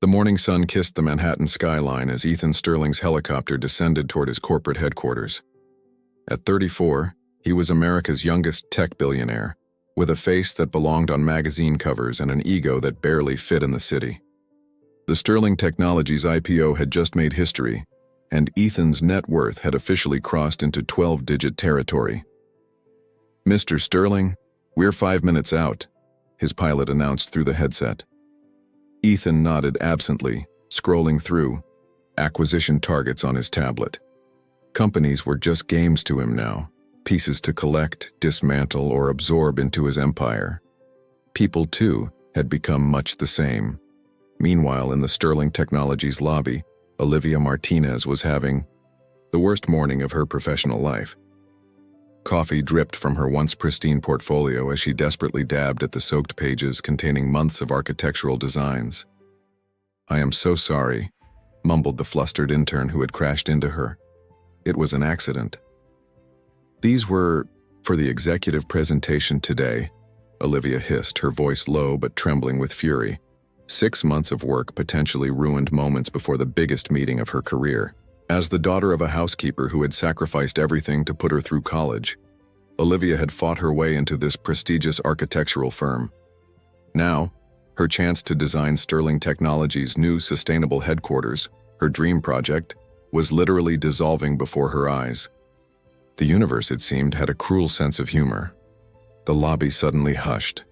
The morning sun kissed the Manhattan skyline as Ethan Sterling's helicopter descended toward his corporate headquarters. At 34, he was America's youngest tech billionaire, with a face that belonged on magazine covers and an ego that barely fit in the city. The Sterling Technologies IPO had just made history, and Ethan's net worth had officially crossed into 12-digit territory. "Mr. Sterling, we're 5 minutes out," his pilot announced through the headset. Ethan nodded absently, scrolling through acquisition targets on his tablet. Companies were just games to him now, pieces to collect, dismantle, or absorb into his empire. People, too, had become much the same. Meanwhile, in the Sterling Technologies lobby, Olivia Martinez was having the worst morning of her professional life. Coffee dripped from her once pristine portfolio as she desperately dabbed at the soaked pages containing months of architectural designs. "I am so sorry," mumbled the flustered intern who had crashed into her. "It was an accident." "These were for the executive presentation today," Olivia hissed, her voice low but trembling with fury. 6 months of work potentially ruined moments before the biggest meeting of her career. As the daughter of a housekeeper who had sacrificed everything to put her through college, Olivia had fought her way into this prestigious architectural firm. Now, her chance to design Sterling Technologies' new sustainable headquarters, her dream project, was literally dissolving before her eyes. The universe, it seemed, had a cruel sense of humor. The lobby suddenly hushed.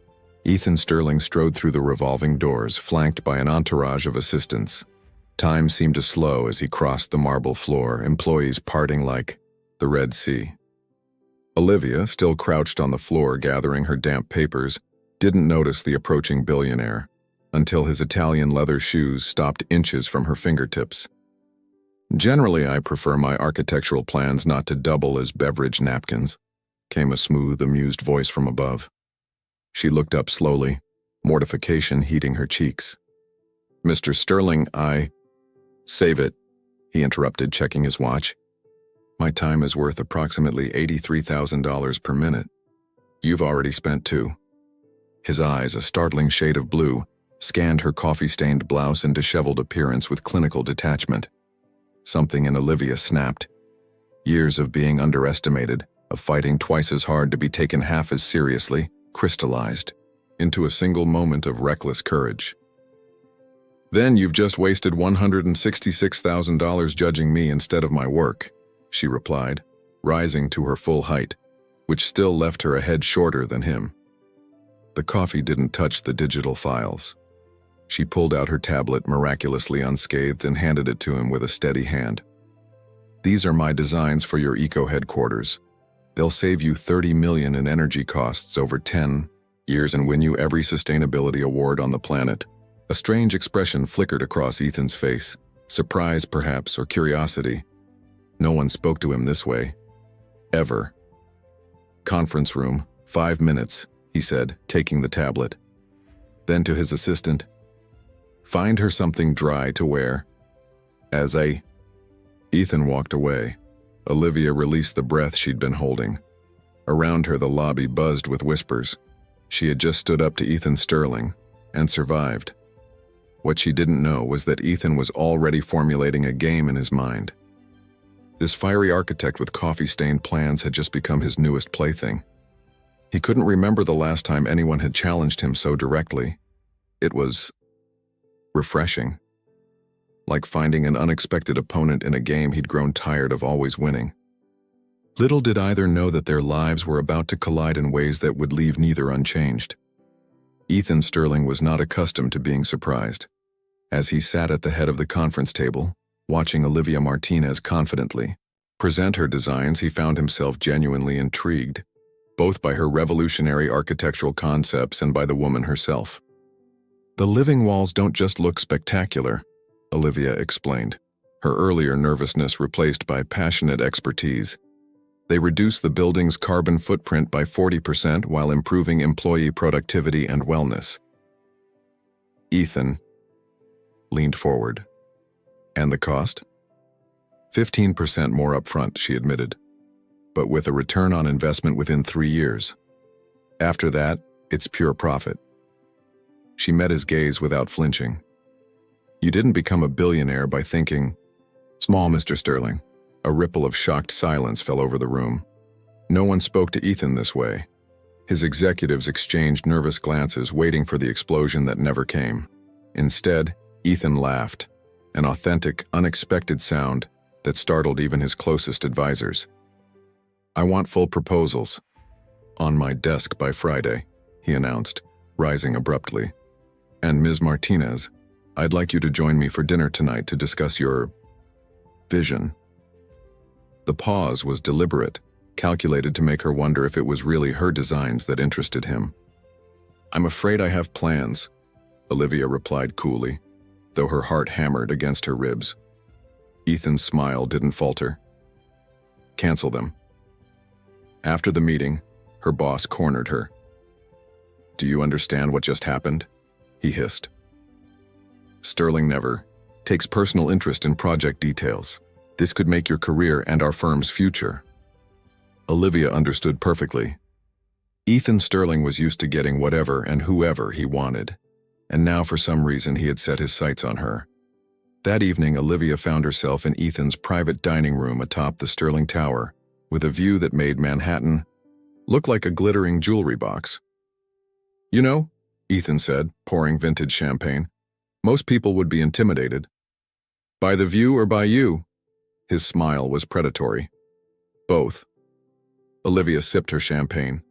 Ethan Sterling strode through the revolving doors, flanked by an entourage of assistants. Time seemed to slow as he crossed the marble floor, employees parting like the Red Sea. Olivia, still crouched on the floor gathering her damp papers, didn't notice the approaching billionaire, until his Italian leather shoes stopped inches from her fingertips. "Generally, I prefer my architectural plans not to double as beverage napkins," came a smooth, amused voice from above. She looked up slowly, mortification heating her cheeks. "Mr. Sterling, Save it," he interrupted, checking his watch. "My time is worth approximately $83,000 per minute. You've already spent 2. His eyes, a startling shade of blue, scanned her coffee-stained blouse and disheveled appearance with clinical detachment. Something in Olivia snapped. Years of being underestimated, of fighting twice as hard to be taken half as seriously, crystallized into a single moment of reckless courage. "Then you've just wasted $166,000 judging me instead of my work," she replied, rising to her full height, which still left her a head shorter than him. The coffee didn't touch the digital files. She pulled out her tablet miraculously unscathed and handed it to him with a steady hand. "These are my designs for your eco headquarters. They'll save you $30 million in energy costs over 10 years and win you every sustainability award on the planet." A strange expression flickered across Ethan's face, surprise perhaps, or curiosity. No one spoke to him this way. Ever. "Conference room, 5 minutes," he said, taking the tablet. Then to his assistant, "Find her something dry to wear." Ethan walked away. Olivia released the breath she'd been holding. Around her, the lobby buzzed with whispers. She had just stood up to Ethan Sterling, and survived. What she didn't know was that Ethan was already formulating a game in his mind. This fiery architect with coffee-stained plans had just become his newest plaything. He couldn't remember the last time anyone had challenged him so directly. It was refreshing. Like finding an unexpected opponent in a game he'd grown tired of always winning. Little did either know that their lives were about to collide in ways that would leave neither unchanged. Ethan Sterling was not accustomed to being surprised. As he sat at the head of the conference table, watching Olivia Martinez confidently present her designs, he found himself genuinely intrigued, both by her revolutionary architectural concepts and by the woman herself. "The living walls don't just look spectacular," Olivia explained, her earlier nervousness replaced by passionate expertise. "They reduce the building's carbon footprint by 40% while improving employee productivity and wellness." Ethan leaned forward. "And the cost?" 15% more upfront, she admitted, but with a return on investment within 3 years. After that, it's pure profit. She met his gaze without flinching. You didn't become a billionaire by thinking, "Small, Mr. Sterling." A ripple of shocked silence fell over the room. No one spoke to Ethan this way. His executives exchanged nervous glances, waiting for the explosion that never came. Instead, Ethan laughed, an authentic, unexpected sound that startled even his closest advisors. "I want full proposals on my desk by Friday," he announced, rising abruptly. "And Ms. Martinez, I'd like you to join me for dinner tonight to discuss your vision." The pause was deliberate, calculated to make her wonder if it was really her designs that interested him. "I'm afraid I have plans," Olivia replied coolly, though her heart hammered against her ribs. Ethan's smile didn't falter. "Cancel them." After the meeting, her boss cornered her. "Do you understand what just happened?" he hissed. "Sterling never takes personal interest in project details. This could make your career and our firm's future." Olivia understood perfectly. Ethan Sterling was used to getting whatever and whoever he wanted, and now for some reason he had set his sights on her. That evening, Olivia found herself in Ethan's private dining room atop the Sterling Tower, with a view that made Manhattan look like a glittering jewelry box. "You know," Ethan said, pouring vintage champagne, "most people would be intimidated. By the view or by you?" His smile was predatory. "Both." Olivia sipped her champagne.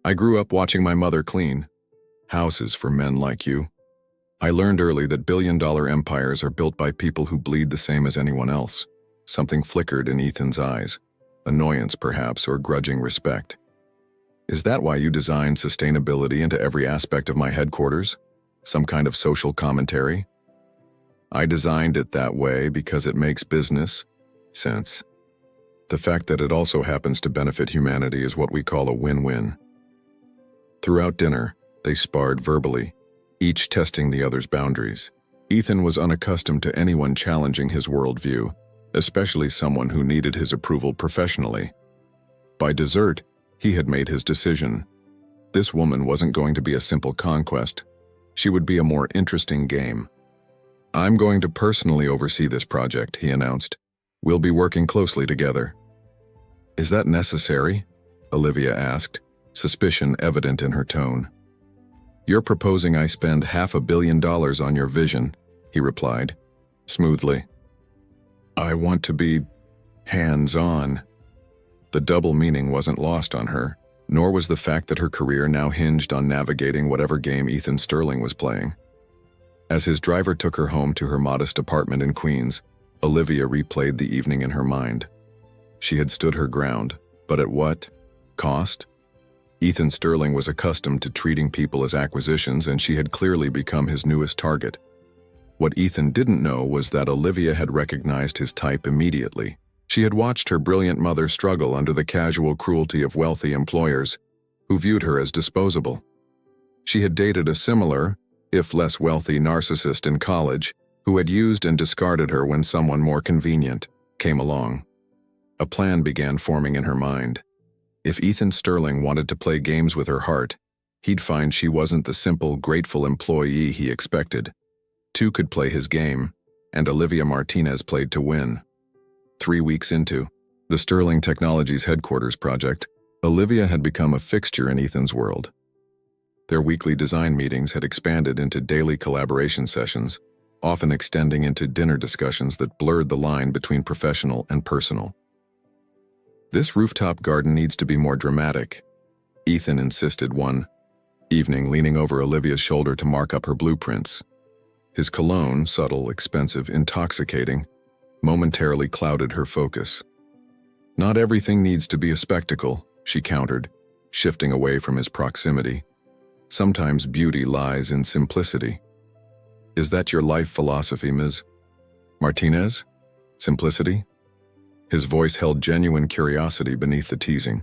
"I grew up watching my mother clean houses for men like you. I learned early that billion-dollar empires are built by people who bleed the same as anyone else." Something flickered in Ethan's eyes, annoyance perhaps, or grudging respect. "Is that why you designed sustainability into every aspect of my headquarters? Some kind of social commentary?" "I designed it that way because it makes business sense. The fact that it also happens to benefit humanity is what we call a win-win." Throughout dinner, they sparred verbally, each testing the other's boundaries. Ethan was unaccustomed to anyone challenging his worldview, especially someone who needed his approval professionally. By dessert, he had made his decision. This woman wasn't going to be a simple conquest. She would be a more interesting game. "I'm going to personally oversee this project," he announced. "We'll be working closely together." "Is that necessary?" Olivia asked, suspicion evident in her tone. "You're proposing I spend $500 million on your vision," he replied, smoothly. "I want to be hands-on." The double meaning wasn't lost on her, nor was the fact that her career now hinged on navigating whatever game Ethan Sterling was playing. As his driver took her home to her modest apartment in Queens, Olivia replayed the evening in her mind. She had stood her ground, but at what cost? Ethan Sterling was accustomed to treating people as acquisitions, and she had clearly become his newest target. What Ethan didn't know was that Olivia had recognized his type immediately. She had watched her brilliant mother struggle under the casual cruelty of wealthy employers who viewed her as disposable. She had dated a similar, if less wealthy, narcissist in college who had used and discarded her when someone more convenient came along. A plan began forming in her mind. If Ethan Sterling wanted to play games with her heart, he'd find she wasn't the simple, grateful employee he expected. Two could play his game, and Olivia Martinez played to win. 3 weeks into the Sterling Technologies headquarters project, Olivia had become a fixture in Ethan's world. Their weekly design meetings had expanded into daily collaboration sessions, often extending into dinner discussions that blurred the line between professional and personal. "This rooftop garden needs to be more dramatic," Ethan insisted one evening, leaning over Olivia's shoulder to mark up her blueprints. His cologne, subtle, expensive, intoxicating, momentarily clouded her focus. "Not everything needs to be a spectacle," she countered, shifting away from his proximity. "Sometimes beauty lies in simplicity." "Is that your life philosophy, Ms. Martinez? Simplicity?" His voice held genuine curiosity beneath the teasing.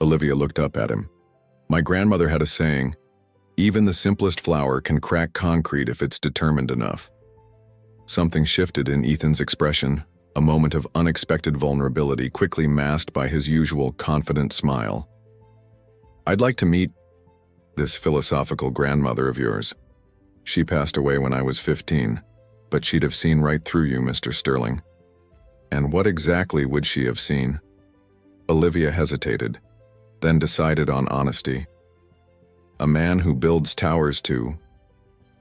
Olivia looked up at him. "My grandmother had a saying, 'Even the simplest flower can crack concrete if it's determined enough.'" Something shifted in Ethan's expression, a moment of unexpected vulnerability quickly masked by his usual confident smile. "I'd like to meet this philosophical grandmother of yours. She passed away when I was 15. But she'd have seen right through you, Mr. Sterling. And what exactly would she have seen? Olivia hesitated, then decided on honesty. A man who builds towers to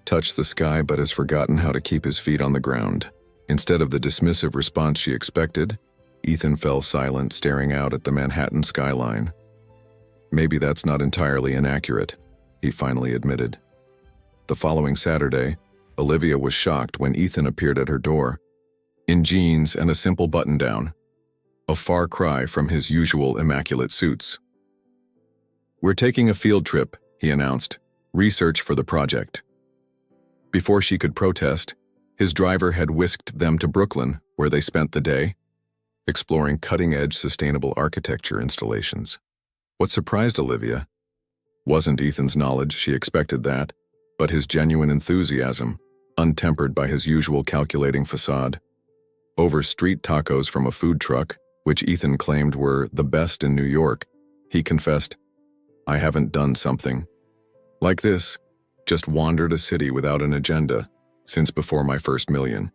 touch the sky but has forgotten how to keep his feet on the ground. Instead of the dismissive response she expected, Ethan fell silent, staring out at the Manhattan skyline. Maybe that's not entirely inaccurate, he finally admitted. The following Saturday, Olivia was shocked when Ethan appeared at her door, in jeans and a simple button-down, a far cry from his usual immaculate suits. "We're taking a field trip," he announced, "research for the project." Before she could protest, his driver had whisked them to Brooklyn, where they spent the day, exploring cutting-edge sustainable architecture installations. What surprised Olivia wasn't Ethan's knowledge, she expected that, but his genuine enthusiasm, untempered by his usual calculating facade. Over street tacos from a food truck, which Ethan claimed were the best in New York, he confessed, "I haven't done something like this, just wandered a city without an agenda, since before my first million."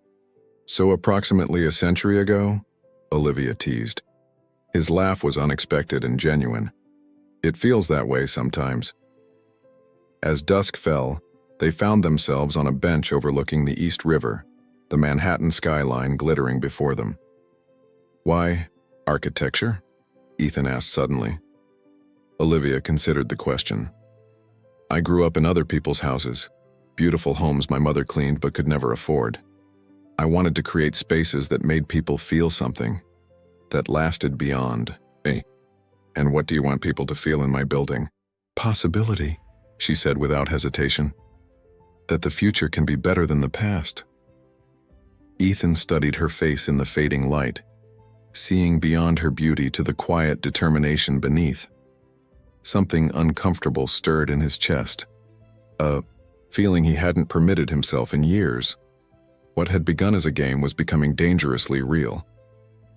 "So approximately a century ago?" Olivia teased. His laugh was unexpected and genuine. "It feels that way sometimes." As dusk fell, they found themselves on a bench overlooking the East River, the Manhattan skyline glittering before them. "Why, architecture?" Ethan asked suddenly. Olivia considered the question. "I grew up in other people's houses, beautiful homes my mother cleaned but could never afford. I wanted to create spaces that made people feel something, that lasted beyond me. And what do you want people to feel in my building?" "Possibility," she said without hesitation. "That the future can be better than the past." Ethan studied her face in the fading light, seeing beyond her beauty to the quiet determination beneath. Something uncomfortable stirred in his chest, a feeling he hadn't permitted himself in years. What had begun as a game was becoming dangerously real.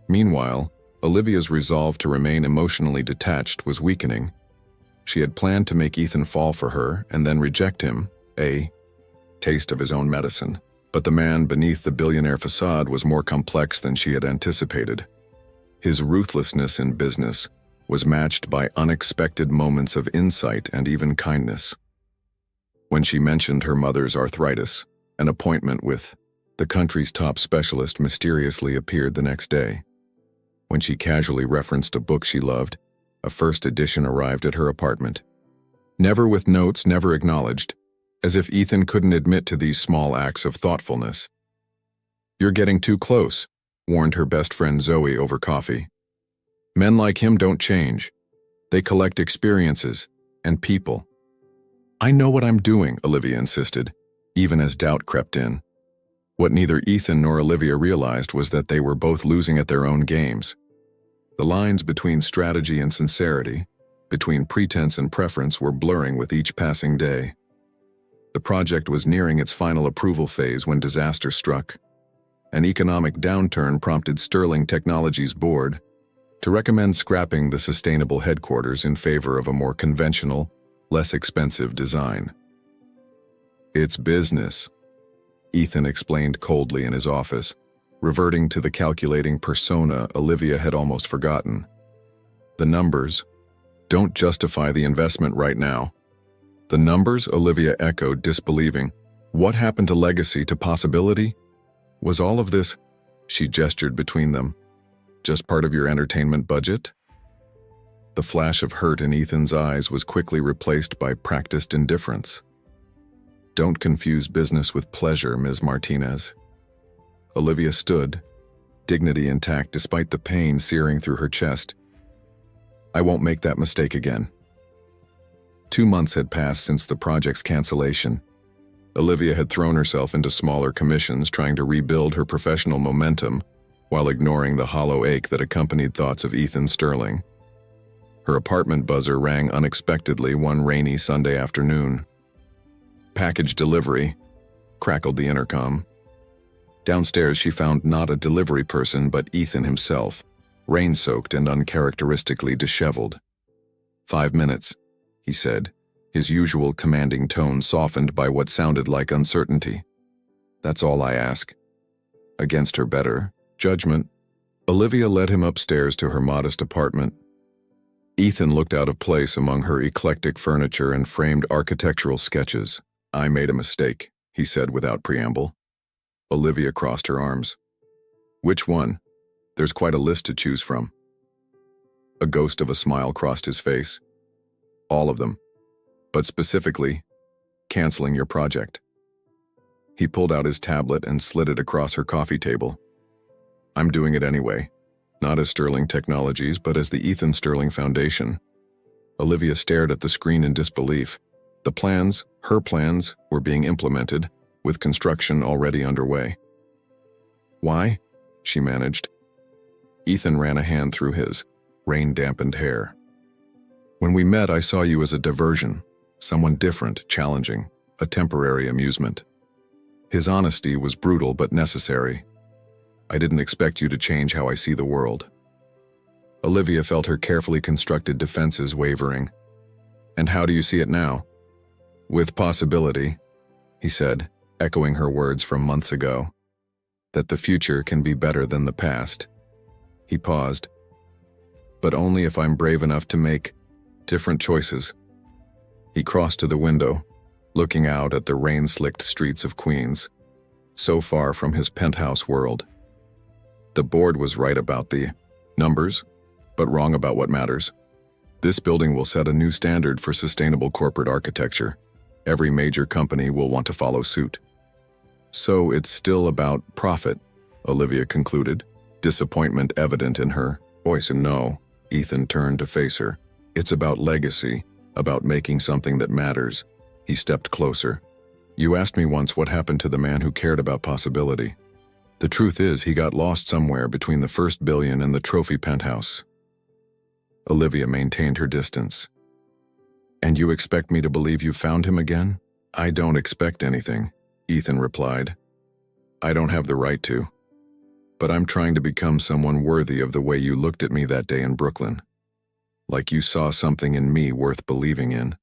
Meanwhile, Olivia's resolve to remain emotionally detached was weakening. She had planned to make Ethan fall for her and then reject him, a taste of his own medicine. But the man beneath the billionaire facade was more complex than she had anticipated. His ruthlessness in business was matched by unexpected moments of insight and even kindness. When she mentioned her mother's arthritis, an appointment with the country's top specialist mysteriously appeared the next day. When she casually referenced a book she loved, a first edition arrived at her apartment. Never with notes, never acknowledged, as if Ethan couldn't admit to these small acts of thoughtfulness. "You're getting too close," warned her best friend Zoe over coffee. "Men like him don't change. They collect experiences and people." "I know what I'm doing," Olivia insisted, even as doubt crept in. What neither Ethan nor Olivia realized was that they were both losing at their own games. The lines between strategy and sincerity, between pretense and preference, were blurring with each passing day. The project was nearing its final approval phase when disaster struck. An economic downturn prompted Sterling Technologies' board to recommend scrapping the sustainable headquarters in favor of a more conventional, less expensive design. "It's business," Ethan explained coldly in his office, reverting to the calculating persona Olivia had almost forgotten. "The numbers don't justify the investment right now." "The numbers?" Olivia echoed, disbelieving. "What happened to legacy, to possibility? Was all of this," she gestured between them, "just part of your entertainment budget?" The flash of hurt in Ethan's eyes was quickly replaced by practiced indifference. "Don't confuse business with pleasure, Ms. Martinez." Olivia stood, dignity intact despite the pain searing through her chest. "I won't make that mistake again." 2 months had passed since the project's cancellation. Olivia had thrown herself into smaller commissions, trying to rebuild her professional momentum while ignoring the hollow ache that accompanied thoughts of Ethan Sterling. Her apartment buzzer rang unexpectedly one rainy Sunday afternoon. "Package delivery," crackled the intercom. Downstairs she found not a delivery person but Ethan himself, rain-soaked and uncharacteristically disheveled. "5 minutes," he said, his usual commanding tone softened by what sounded like uncertainty. That's all I ask." Against her better judgment, Olivia led him upstairs to her modest apartment. Ethan looked out of place among her eclectic furniture and framed architectural sketches. "I made a mistake," he said without preamble. Olivia crossed her arms. "Which one? There's quite a list to choose from." A ghost of a smile crossed his face. "All of them. But specifically, canceling your project." He pulled out his tablet and slid it across her coffee table. "I'm doing it anyway. Not as Sterling Technologies, but as the Ethan Sterling Foundation." Olivia stared at the screen in disbelief. The plans, her plans, were being implemented, with construction already underway. "Why?" she managed. Ethan ran a hand through his rain-dampened hair. "When we met, I saw you as a diversion, someone different, challenging, a temporary amusement." His honesty was brutal but necessary. "I didn't expect you to change how I see the world." Olivia felt her carefully constructed defenses wavering. "And how do you see it now?" "With possibility," he said, echoing her words from months ago. "That the future can be better than the past." He paused. "But only if I'm brave enough to make different choices." He crossed to the window, looking out at the rain-slicked streets of Queens, so far from his penthouse world. The board was right about the numbers, but wrong about what matters. This building will set a new standard for sustainable corporate architecture. Every major company will want to follow suit. "So it's still about profit," Olivia concluded, disappointment evident in her voice. "No," Ethan turned to face her. "It's about legacy, about making something that matters." He stepped closer. "You asked me once what happened to the man who cared about possibility. The truth is, he got lost somewhere between the first billion and the trophy penthouse." Olivia maintained her distance. "And you expect me to believe you found him again?" "I don't expect anything," Ethan replied. "I don't have the right to. But I'm trying to become someone worthy of the way you looked at me that day in Brooklyn. Like you saw something in me worth believing in."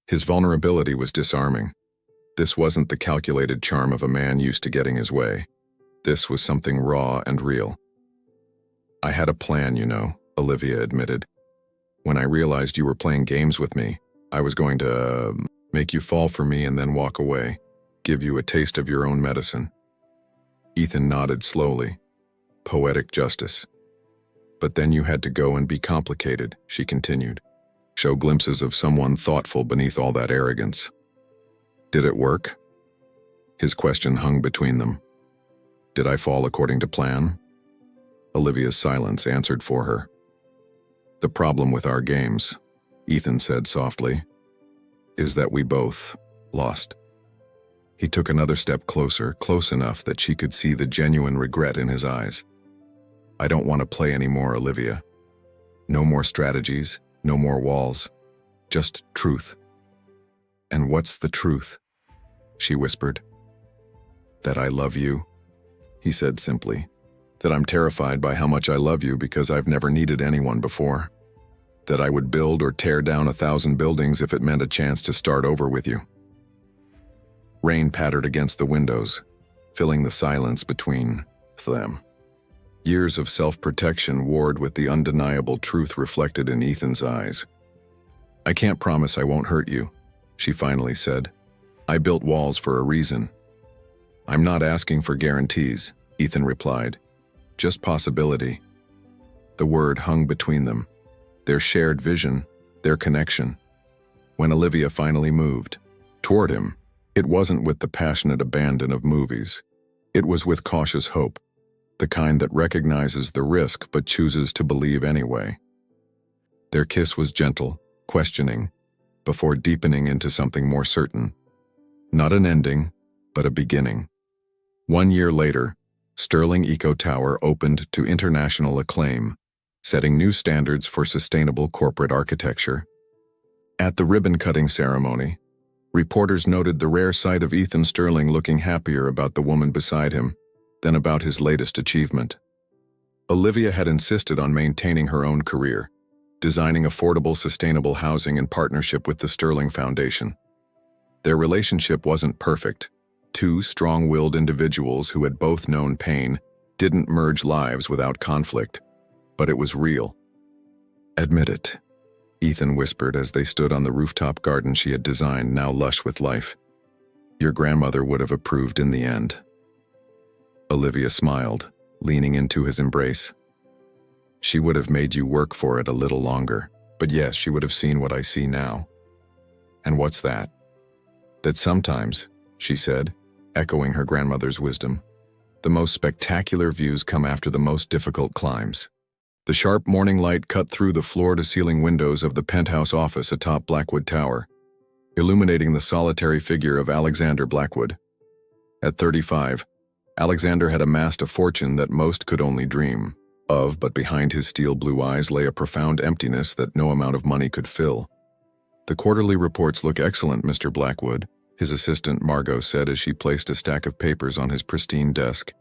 His vulnerability was disarming. This wasn't the calculated charm of a man used to getting his way. This was something raw and real. "I had a plan, you know," Olivia admitted. "When I realized you were playing games with me, I was going to make you fall for me and then walk away, give you a taste of your own medicine." Ethan nodded slowly. "Poetic justice." "But then you had to go and be complicated," she continued. "Show glimpses of someone thoughtful beneath all that arrogance." "Did it work?" His question hung between them. "Did I fall according to plan?" Olivia's silence answered for her. "The problem with our games," Ethan said softly, "is that we both lost." He took another step closer, close enough that she could see the genuine regret in his eyes. "I don't want to play anymore, Olivia. No more strategies, no more walls. Just truth." "And what's the truth?" she whispered. "That I love you," he said simply. "That I'm terrified by how much I love you because I've never needed anyone before. That I would build or tear down 1,000 buildings if it meant a chance to start over with you." Rain pattered against the windows, filling the silence between them. Years of self-protection warred with the undeniable truth reflected in Ethan's eyes. "I can't promise I won't hurt you," she finally said. "I built walls for a reason." "I'm not asking for guarantees," Ethan replied. "Just possibility." The word hung between them, their shared vision, their connection. When Olivia finally moved toward him, it wasn't with the passionate abandon of movies. It was with cautious hope, the kind that recognizes the risk but chooses to believe anyway. Their kiss was gentle, questioning, before deepening into something more certain. Not an ending, but a beginning. 1 year later, Sterling Eco Tower opened to international acclaim, setting new standards for sustainable corporate architecture. At the ribbon-cutting ceremony, reporters noted the rare sight of Ethan Sterling looking happier about the woman beside him than about his latest achievement. Olivia had insisted on maintaining her own career, designing affordable, sustainable housing in partnership with the Sterling Foundation. Their relationship wasn't perfect, Two strong-willed individuals who had both known pain didn't merge lives without conflict, but it was real. "Admit it," Ethan whispered as they stood on the rooftop garden she had designed, now lush with life. "Your grandmother would have approved in the end." Olivia smiled, leaning into his embrace. "She would have made you work for it a little longer, but yes, she would have seen what I see now." "And what's that?" "That sometimes," she said, echoing her grandmother's wisdom, "the most spectacular views come after the most difficult climbs." The sharp morning light cut through the floor-to-ceiling windows of the penthouse office atop Blackwood Tower, illuminating the solitary figure of Alexander Blackwood. At 35, Alexander had amassed a fortune that most could only dream of, but behind his steel blue eyes lay a profound emptiness that no amount of money could fill. "The quarterly reports look excellent, Mr. Blackwood," his assistant Margot said as she placed a stack of papers on his pristine desk.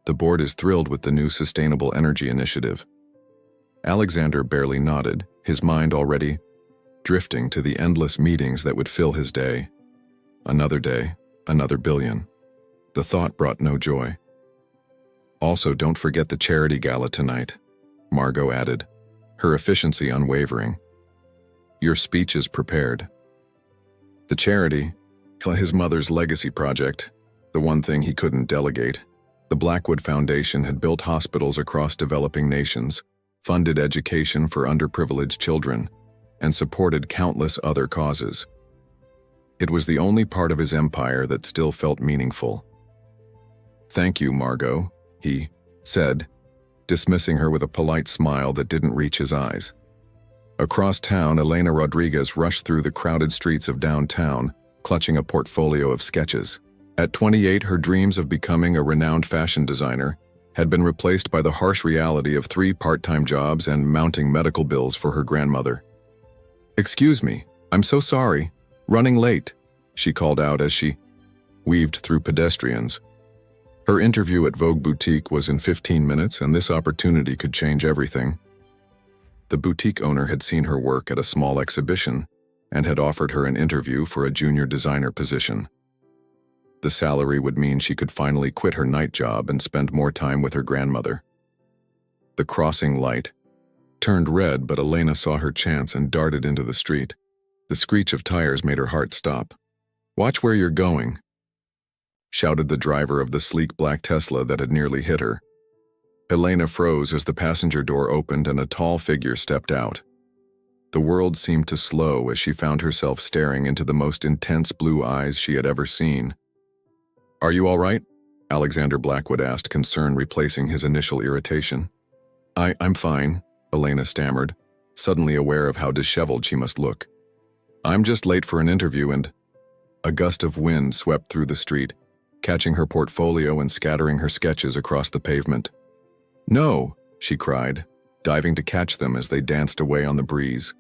"The board is thrilled with the new sustainable energy initiative." Alexander barely nodded, his mind already drifting to the endless meetings that would fill his day. Another day, another billion. The thought brought no joy. "Also, don't forget the charity gala tonight," Margot added, her efficiency unwavering. "Your speech is prepared." The charity, his mother's legacy project, the one thing he couldn't delegate. The Blackwood Foundation had built hospitals across developing nations, funded education for underprivileged children, and supported countless other causes. It was the only part of his empire that still felt meaningful. "Thank you, Margot," he said, dismissing her with a polite smile that didn't reach his eyes. Across town, Elena Rodriguez rushed through the crowded streets of downtown, clutching a portfolio of sketches. At 28, her dreams of becoming a renowned fashion designer had been replaced by the harsh reality of 3 part-time jobs and mounting medical bills for her grandmother. "Excuse me, I'm so sorry. Running late," she called out as she weaved through pedestrians. Her interview at Vogue Boutique was in 15 minutes, and this opportunity could change everything. The boutique owner had seen her work at a small exhibition and had offered her an interview for a junior designer position. The salary would mean she could finally quit her night job and spend more time with her grandmother. The crossing light turned red, but Elena saw her chance and darted into the street. The screech of tires made her heart stop. "Watch where you're going," shouted the driver of the sleek black Tesla that had nearly hit her. Elena froze as the passenger door opened and a tall figure stepped out. The world seemed to slow as she found herself staring into the most intense blue eyes she had ever seen. "Are you all right?" Alexander Blackwood asked, concern replacing his initial irritation. I'm fine," Elena stammered, suddenly aware of how disheveled she must look. "I'm just late for an interview and—" A gust of wind swept through the street, catching her portfolio and scattering her sketches across the pavement. "No," she cried, diving to catch them as they danced away on the breeze.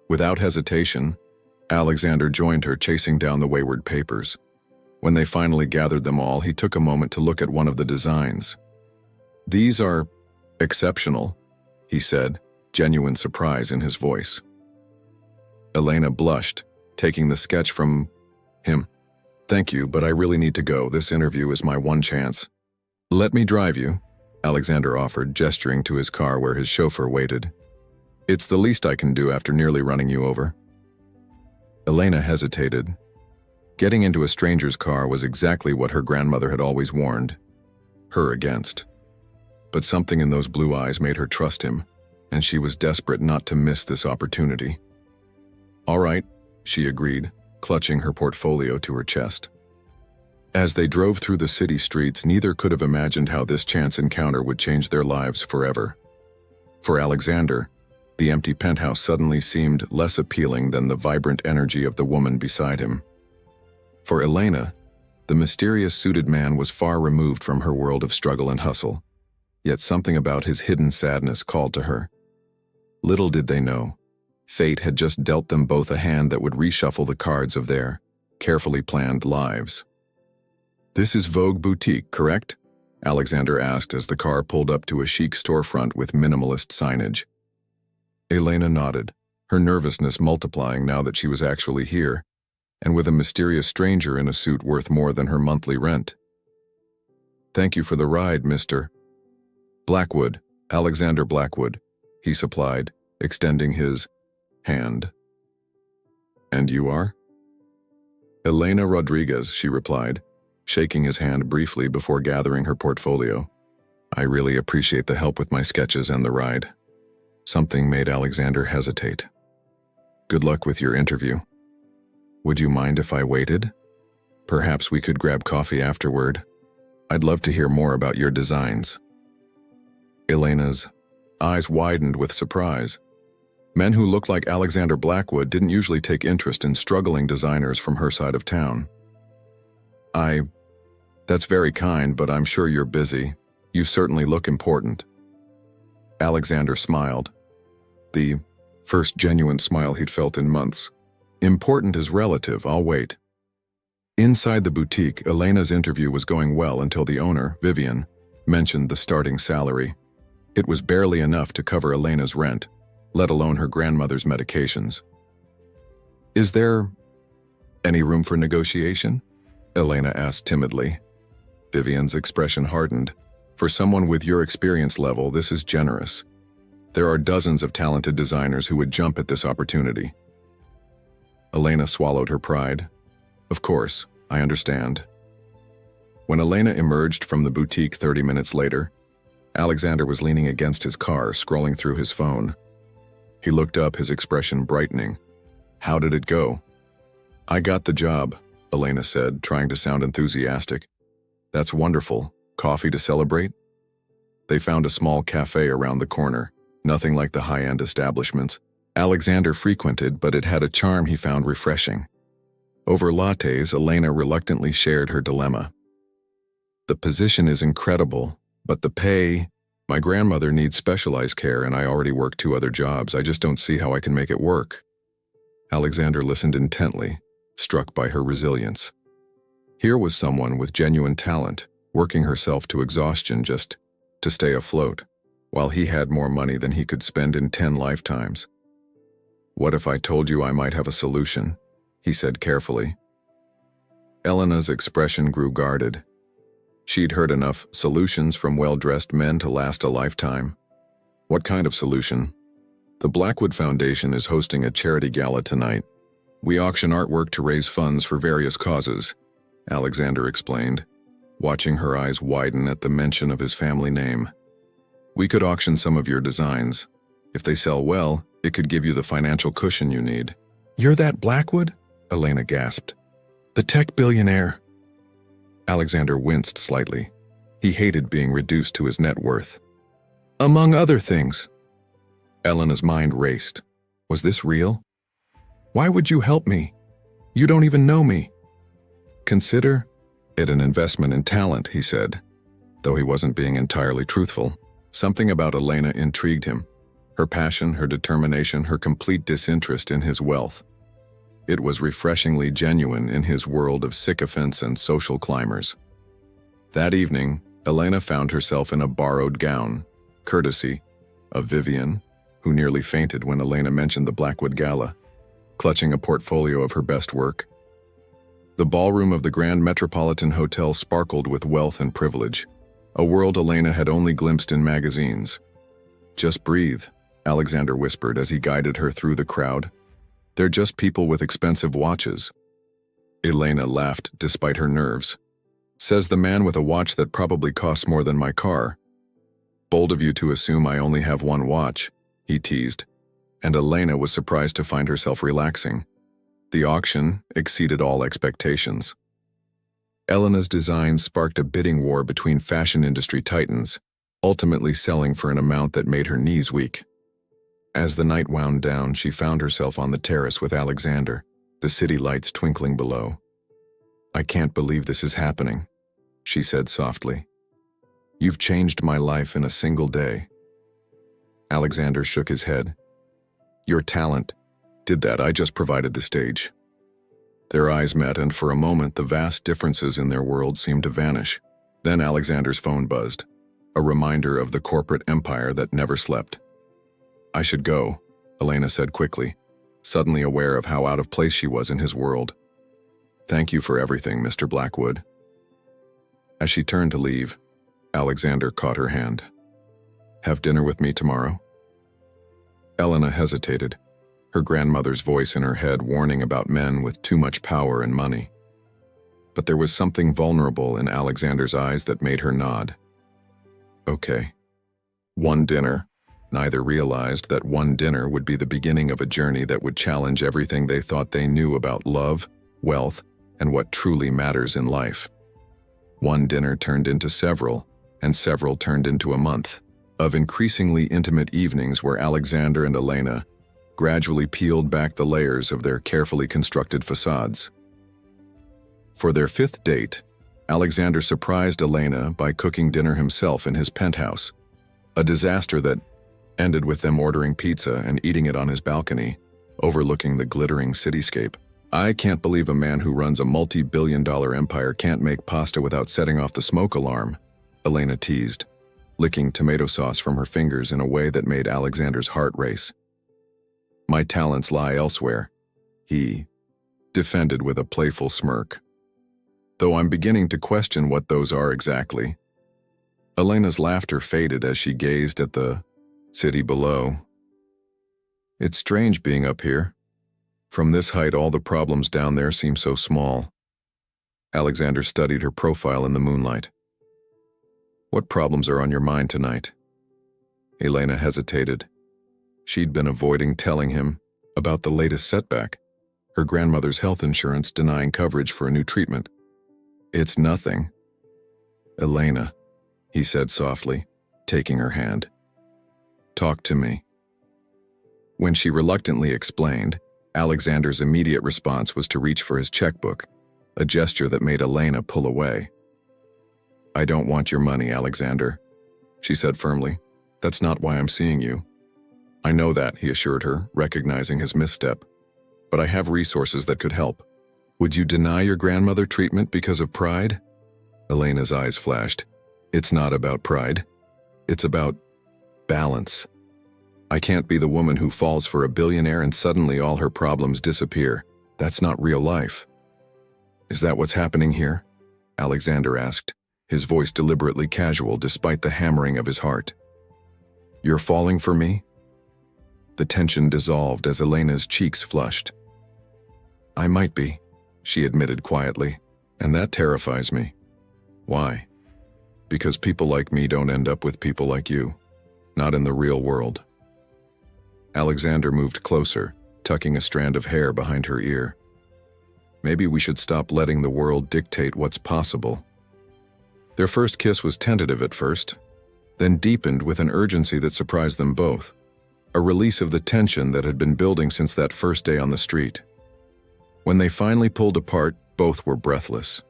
Without hesitation, Alexander joined her, chasing down the wayward papers. When they finally gathered them all, he took a moment to look at one of the designs. "These are exceptional," he said, genuine surprise in his voice. Elena blushed, taking the sketch from him. "Thank you, but I really need to go. This interview is my one chance." "Let me drive you," Alexander offered, gesturing to his car where his chauffeur waited. "It's the least I can do after nearly running you over." Elena hesitated. Getting into a stranger's car was exactly what her grandmother had always warned her against. But something in those blue eyes made her trust him, and she was desperate not to miss this opportunity. "All right," she agreed, clutching her portfolio to her chest. As they drove through the city streets, neither could have imagined how this chance encounter would change their lives forever. For Alexander, the empty penthouse suddenly seemed less appealing than the vibrant energy of the woman beside him. For Elena, the mysterious suited man was far removed from her world of struggle and hustle, yet something about his hidden sadness called to her. Little did they know, fate had just dealt them both a hand that would reshuffle the cards of their carefully planned lives. "This is Vogue Boutique, correct?" Alexander asked as the car pulled up to a chic storefront with minimalist signage. Elena nodded, her nervousness multiplying now that she was actually here. and with a mysterious stranger in a suit worth more than her monthly rent. "Thank you for the ride, Mr. Blackwood, Alexander Blackwood," he supplied, extending his hand. "And you are?" "Elena Rodriguez," she replied, shaking his hand briefly before gathering her portfolio. "I really appreciate the help with my sketches and the ride." Something made Alexander hesitate. "Good luck with your interview. Would you mind if I waited? Perhaps we could grab coffee afterward. I'd love to hear more about your designs." Elena's eyes widened with surprise. Men who looked like Alexander Blackwood didn't usually take interest in struggling designers from her side of town. That's very kind, but I'm sure you're busy. You certainly look important." Alexander smiled. The first genuine smile he'd felt in months. "Important is relative, I'll wait." Inside the boutique, Elena's interview was going well until the owner, Vivian, mentioned the starting salary. It was barely enough to cover Elena's rent, let alone her grandmother's medications. "Is there any room for negotiation?" Elena asked timidly. Vivian's expression hardened. "For someone with your experience level, this is generous. There are dozens of talented designers who would jump at this opportunity." Elena swallowed her pride. "Of course, I understand." When Elena emerged from the boutique 30 minutes later, Alexander was leaning against his car, scrolling through his phone. He looked up, his expression brightening. "How did it go?" "I got the job," Elena said, trying to sound enthusiastic. "That's wonderful. Coffee to celebrate?" They found a small cafe around the corner, nothing like the high-end establishments Alexander frequented, but it had a charm he found refreshing. Over lattes, Elena reluctantly shared her dilemma. "The position is incredible, but the pay... My grandmother needs specialized care and I already work 2 other jobs. I just don't see how I can make it work." Alexander listened intently, struck by her resilience. Here was someone with genuine talent, working herself to exhaustion just to stay afloat, while he had more money than he could spend in 10 lifetimes. "What if I told you I might have a solution?" he said carefully. Elena's expression grew guarded. She'd heard enough solutions from well-dressed men to last a lifetime. "What kind of solution?" "The Blackwood Foundation is hosting a charity gala tonight. We auction artwork to raise funds for various causes," Alexander explained, watching her eyes widen at the mention of his family name. "We could auction some of your designs. If they sell well, it could give you the financial cushion you need." "You're that Blackwood?" Elena gasped. "The tech billionaire." Alexander winced slightly. He hated being reduced to his net worth. "Among other things." Elena's mind raced. Was this real? "Why would you help me? You don't even know me." "Consider it an investment in talent," he said, though he wasn't being entirely truthful. Something about Elena intrigued him. Her passion, her determination, her complete disinterest in his wealth. It was refreshingly genuine in his world of sycophants and social climbers. That evening, Elena found herself in a borrowed gown, courtesy of Vivian, who nearly fainted when Elena mentioned the Blackwood Gala, clutching a portfolio of her best work. The ballroom of the Grand Metropolitan Hotel sparkled with wealth and privilege, a world Elena had only glimpsed in magazines. "Just breathe," Alexander whispered as he guided her through the crowd. "They're just people with expensive watches." Elena laughed despite her nerves. "Says the man with a watch that probably costs more than my car." "Bold of you to assume I only have one watch," he teased, and Elena was surprised to find herself relaxing. The auction exceeded all expectations. Elena's designs sparked a bidding war between fashion industry titans, ultimately selling for an amount that made her knees weak. As the night wound down, she found herself on the terrace with Alexander, the city lights twinkling below. "I can't believe this is happening," she said softly. "You've changed my life in a single day." Alexander shook his head. "Your talent did that. I just provided the stage." Their eyes met, and for a moment the vast differences in their world seemed to vanish. Then Alexander's phone buzzed, a reminder of the corporate empire that never slept. "I should go," Elena said quickly, suddenly aware of how out of place she was in his world. Thank you for everything, Mr. Blackwood. As she turned to leave, Alexander caught her hand. Have dinner with me tomorrow? Elena hesitated, her grandmother's voice in her head warning about men with too much power and money. But there was something vulnerable in Alexander's eyes that made her nod. Okay. One dinner. Neither realized that one dinner would be the beginning of a journey that would challenge everything they thought they knew about love, wealth, and what truly matters in life. One dinner turned into several, and several turned into a month of increasingly intimate evenings where Alexander and Elena gradually peeled back the layers of their carefully constructed facades. For their fifth date, Alexander surprised Elena by cooking dinner himself in his penthouse, a disaster that ended with them ordering pizza and eating it on his balcony, overlooking the glittering cityscape. I can't believe a man who runs a multi-billion-dollar empire can't make pasta without setting off the smoke alarm, Elena teased, licking tomato sauce from her fingers in a way that made Alexander's heart race. My talents lie elsewhere, he defended with a playful smirk. Though I'm beginning to question what those are exactly. Elena's laughter faded as she gazed at the city below. It's strange being up here. From this height, all the problems down there seem so small. Alexander studied her profile in the moonlight. What problems are on your mind tonight? Elena hesitated. She'd been avoiding telling him about the latest setback, her grandmother's health insurance denying coverage for a new treatment. It's nothing. Elena, he said softly, taking her hand. Talk to me. When she reluctantly explained, Alexander's immediate response was to reach for his checkbook, a gesture that made Elena pull away. I don't want your money, Alexander, she said firmly. That's not why I'm seeing you. I know that, he assured her, recognizing his misstep. But I have resources that could help. Would you deny your grandmother treatment because of pride? Elena's eyes flashed. It's not about pride. It's about balance. I can't be the woman who falls for a billionaire and suddenly all her problems disappear. That's not real life. Is that what's happening here? Alexander asked, his voice deliberately casual despite the hammering of his heart. You're falling for me? The tension dissolved as Elena's cheeks flushed. I might be, she admitted quietly, and that terrifies me. Why? Because people like me don't end up with people like you. Not in the real world. Alexander moved closer, tucking a strand of hair behind her ear. Maybe we should stop letting the world dictate what's possible. Their first kiss was tentative at first, then deepened with an urgency that surprised them both, a release of the tension that had been building since that first day on the street. When they finally pulled apart, both were breathless.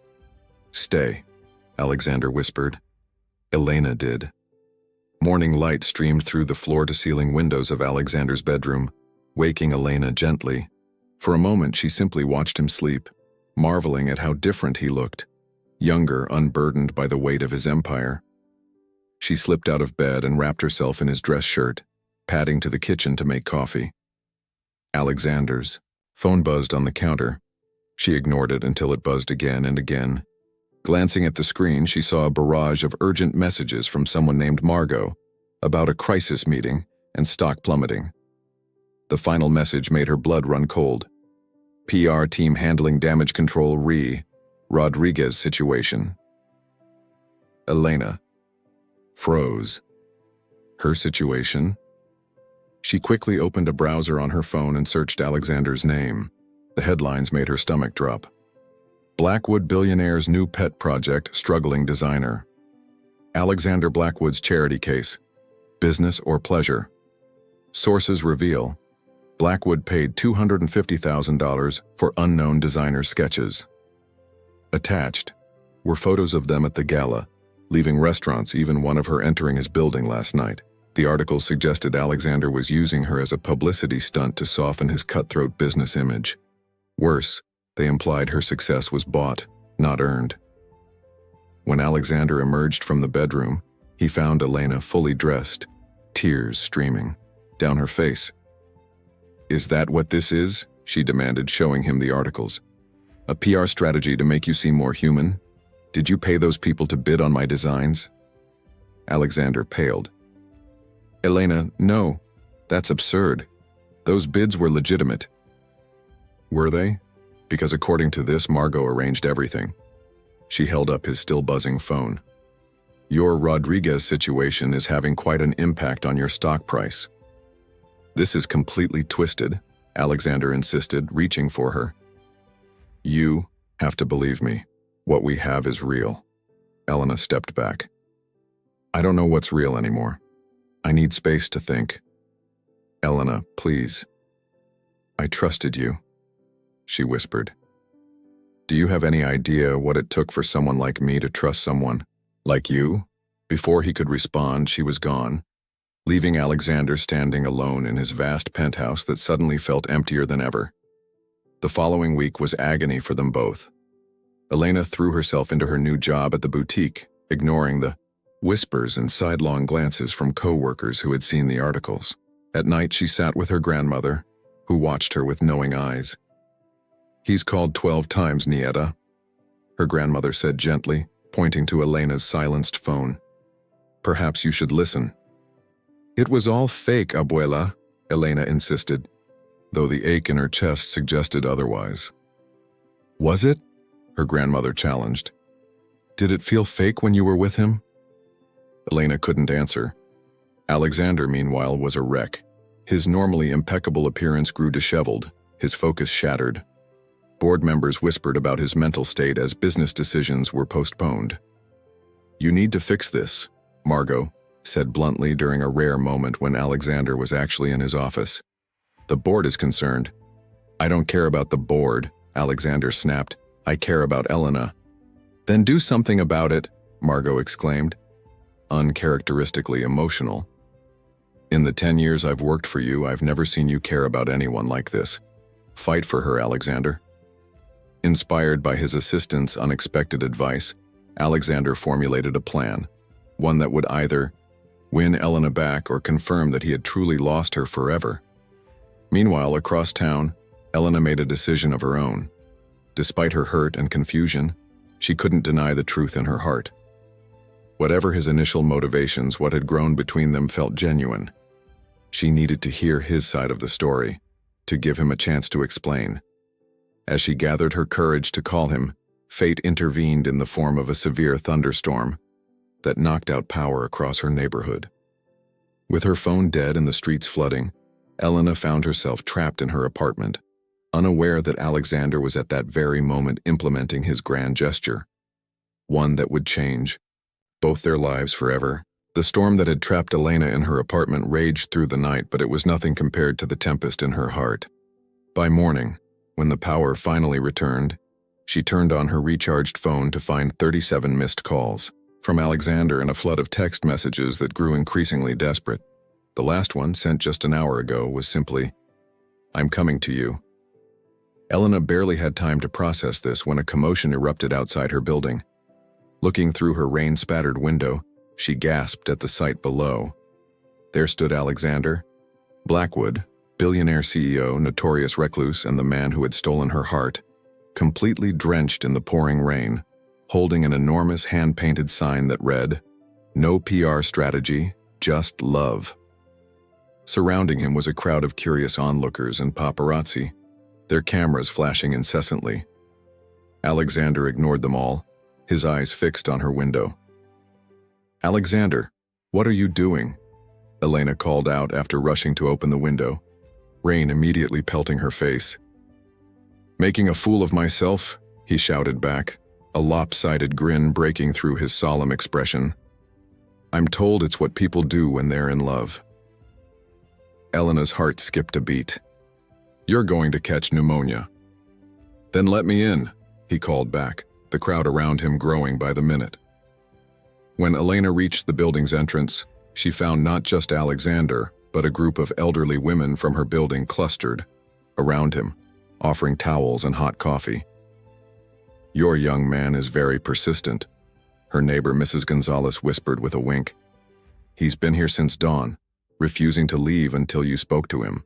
Stay, Alexander whispered. Elena did. Morning light streamed through the floor-to-ceiling windows of Alexander's bedroom, waking Elena gently. For a moment, she simply watched him sleep, marveling at how different he looked, younger, unburdened by the weight of his empire. She slipped out of bed and wrapped herself in his dress shirt, padding to the kitchen to make coffee. Alexander's phone buzzed on the counter. She ignored it until it buzzed again and again. Glancing at the screen, she saw a barrage of urgent messages from someone named Margot about a crisis meeting and stock plummeting. The final message made her blood run cold. PR team handling damage control Rodriguez situation. Elena froze. Her situation? She quickly opened a browser on her phone and searched Alexander's name. The headlines made her stomach drop. Blackwood Billionaire's new pet project, struggling designer. Alexander Blackwood's charity case. Business or pleasure? Sources reveal Blackwood paid $250,000 for unknown designer sketches. Attached were photos of them at the gala, leaving restaurants, even one of her entering his building last night. The article suggested Alexander was using her as a publicity stunt to soften his cutthroat business image. Worse, they implied her success was bought, not earned. When Alexander emerged from the bedroom, he found Elena fully dressed, tears streaming down her face. Is that what this is? She demanded, showing him the articles. A PR strategy to make you seem more human? Did you pay those people to bid on my designs? Alexander paled. Elena, no. That's absurd. Those bids were legitimate. Were they? Because according to this, Margot arranged everything. She held up his still buzzing phone. Your Rodriguez situation is having quite an impact on your stock price. This is completely twisted, Alexander insisted, reaching for her. You have to believe me. What we have is real. Elena stepped back. I don't know what's real anymore. I need space to think. Elena, please. I trusted you, she whispered. Do you have any idea what it took for someone like me to trust someone like you? Before he could respond, she was gone, leaving Alexander standing alone in his vast penthouse that suddenly felt emptier than ever. The following week was agony for them both. Elena threw herself into her new job at the boutique, ignoring the whispers and sidelong glances from co-workers who had seen the articles. At night, she sat with her grandmother, who watched her with knowing eyes. He's called 12 times, Nieta, her grandmother said gently, pointing to Elena's silenced phone. Perhaps you should listen. It was all fake, abuela, Elena insisted, though the ache in her chest suggested otherwise. Was it? Her grandmother challenged. Did it feel fake when you were with him? Elena couldn't answer. Alexander, meanwhile, was a wreck. His normally impeccable appearance grew disheveled, his focus shattered. Board members whispered about his mental state as business decisions were postponed. You need to fix this, Margot said bluntly during a rare moment when Alexander was actually in his office. The board is concerned. I don't care about the board, Alexander snapped. I care about Elena. Then do something about it, Margot exclaimed, uncharacteristically emotional. In the 10 years I've worked for you, I've never seen you care about anyone like this. Fight for her, Alexander. Inspired by his assistant's unexpected advice, Alexander formulated a plan, one that would either win Elena back or confirm that he had truly lost her forever. Meanwhile, across town, Elena made a decision of her own. Despite her hurt and confusion, she couldn't deny the truth in her heart. Whatever his initial motivations, what had grown between them felt genuine. She needed to hear his side of the story, to give him a chance to explain. As she gathered her courage to call him, fate intervened in the form of a severe thunderstorm that knocked out power across her neighborhood. With her phone dead and the streets flooding, Elena found herself trapped in her apartment, unaware that Alexander was at that very moment implementing his grand gesture, one that would change both their lives forever. The storm that had trapped Elena in her apartment raged through the night, but it was nothing compared to the tempest in her heart. By morning, when the power finally returned, she turned on her recharged phone to find 37 missed calls from Alexander and a flood of text messages that grew increasingly desperate. The last one, sent just an hour ago, was simply, "I'm coming to you." Elena barely had time to process this when a commotion erupted outside her building. Looking through her rain-spattered window, she gasped at the sight below. There stood Alexander, Blackwood, billionaire CEO, notorious recluse, and the man who had stolen her heart, completely drenched in the pouring rain, holding an enormous hand-painted sign that read, "No PR strategy, just love." Surrounding him was a crowd of curious onlookers and paparazzi, their cameras flashing incessantly. Alexander ignored them all, his eyes fixed on her window. "Alexander, what are you doing?" Elena called out after rushing to open the window, rain immediately pelting her face. "Making a fool of myself," he shouted back, a lopsided grin breaking through his solemn expression. "I'm told it's what people do when they're in love." Elena's heart skipped a beat. "You're going to catch pneumonia." "Then let me in," he called back, the crowd around him growing by the minute. When Elena reached the building's entrance, she found not just Alexander, but a group of elderly women from her building clustered around him, offering towels and hot coffee. "Your young man is very persistent," her neighbor Mrs. Gonzalez whispered with a wink. "He's been here since dawn, refusing to leave until you spoke to him."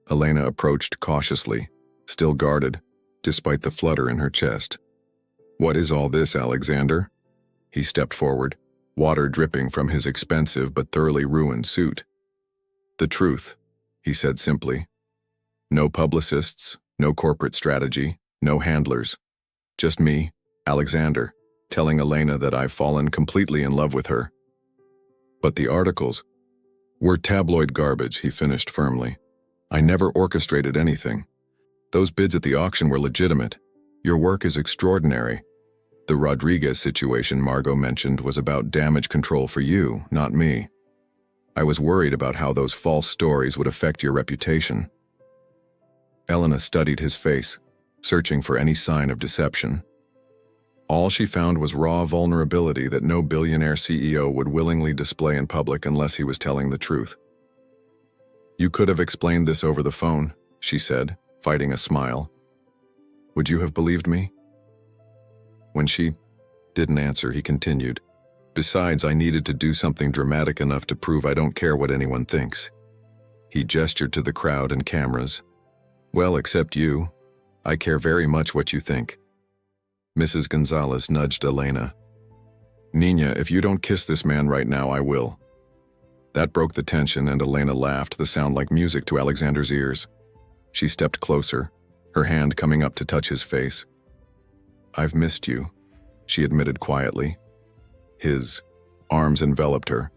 Elena approached cautiously, still guarded, despite the flutter in her chest. "What is all this, Alexander?" He stepped forward, water dripping from his expensive but thoroughly ruined suit. "The truth," he said simply. "No publicists, no corporate strategy, no handlers. Just me, Alexander, telling Elena that I've fallen completely in love with her." "But the articles were tabloid garbage," he finished firmly. "I never orchestrated anything. Those bids at the auction were legitimate. Your work is extraordinary. The Rodriguez situation Margot mentioned was about damage control for you, not me. I was worried about how those false stories would affect your reputation." Elena studied his face, searching for any sign of deception. All she found was raw vulnerability that no billionaire CEO would willingly display in public unless he was telling the truth. "You could have explained this over the phone," she said, fighting a smile. "Would you have believed me?" When she didn't answer, he continued, "Besides, I needed to do something dramatic enough to prove I don't care what anyone thinks." He gestured to the crowd and cameras. "Well, except you. I care very much what you think." Mrs. Gonzalez nudged Elena. "Nina, if you don't kiss this man right now, I will." That broke the tension, and Elena laughed, the sound like music to Alexander's ears. She stepped closer, her hand coming up to touch his face. "I've missed you," she admitted quietly. His arms enveloped her,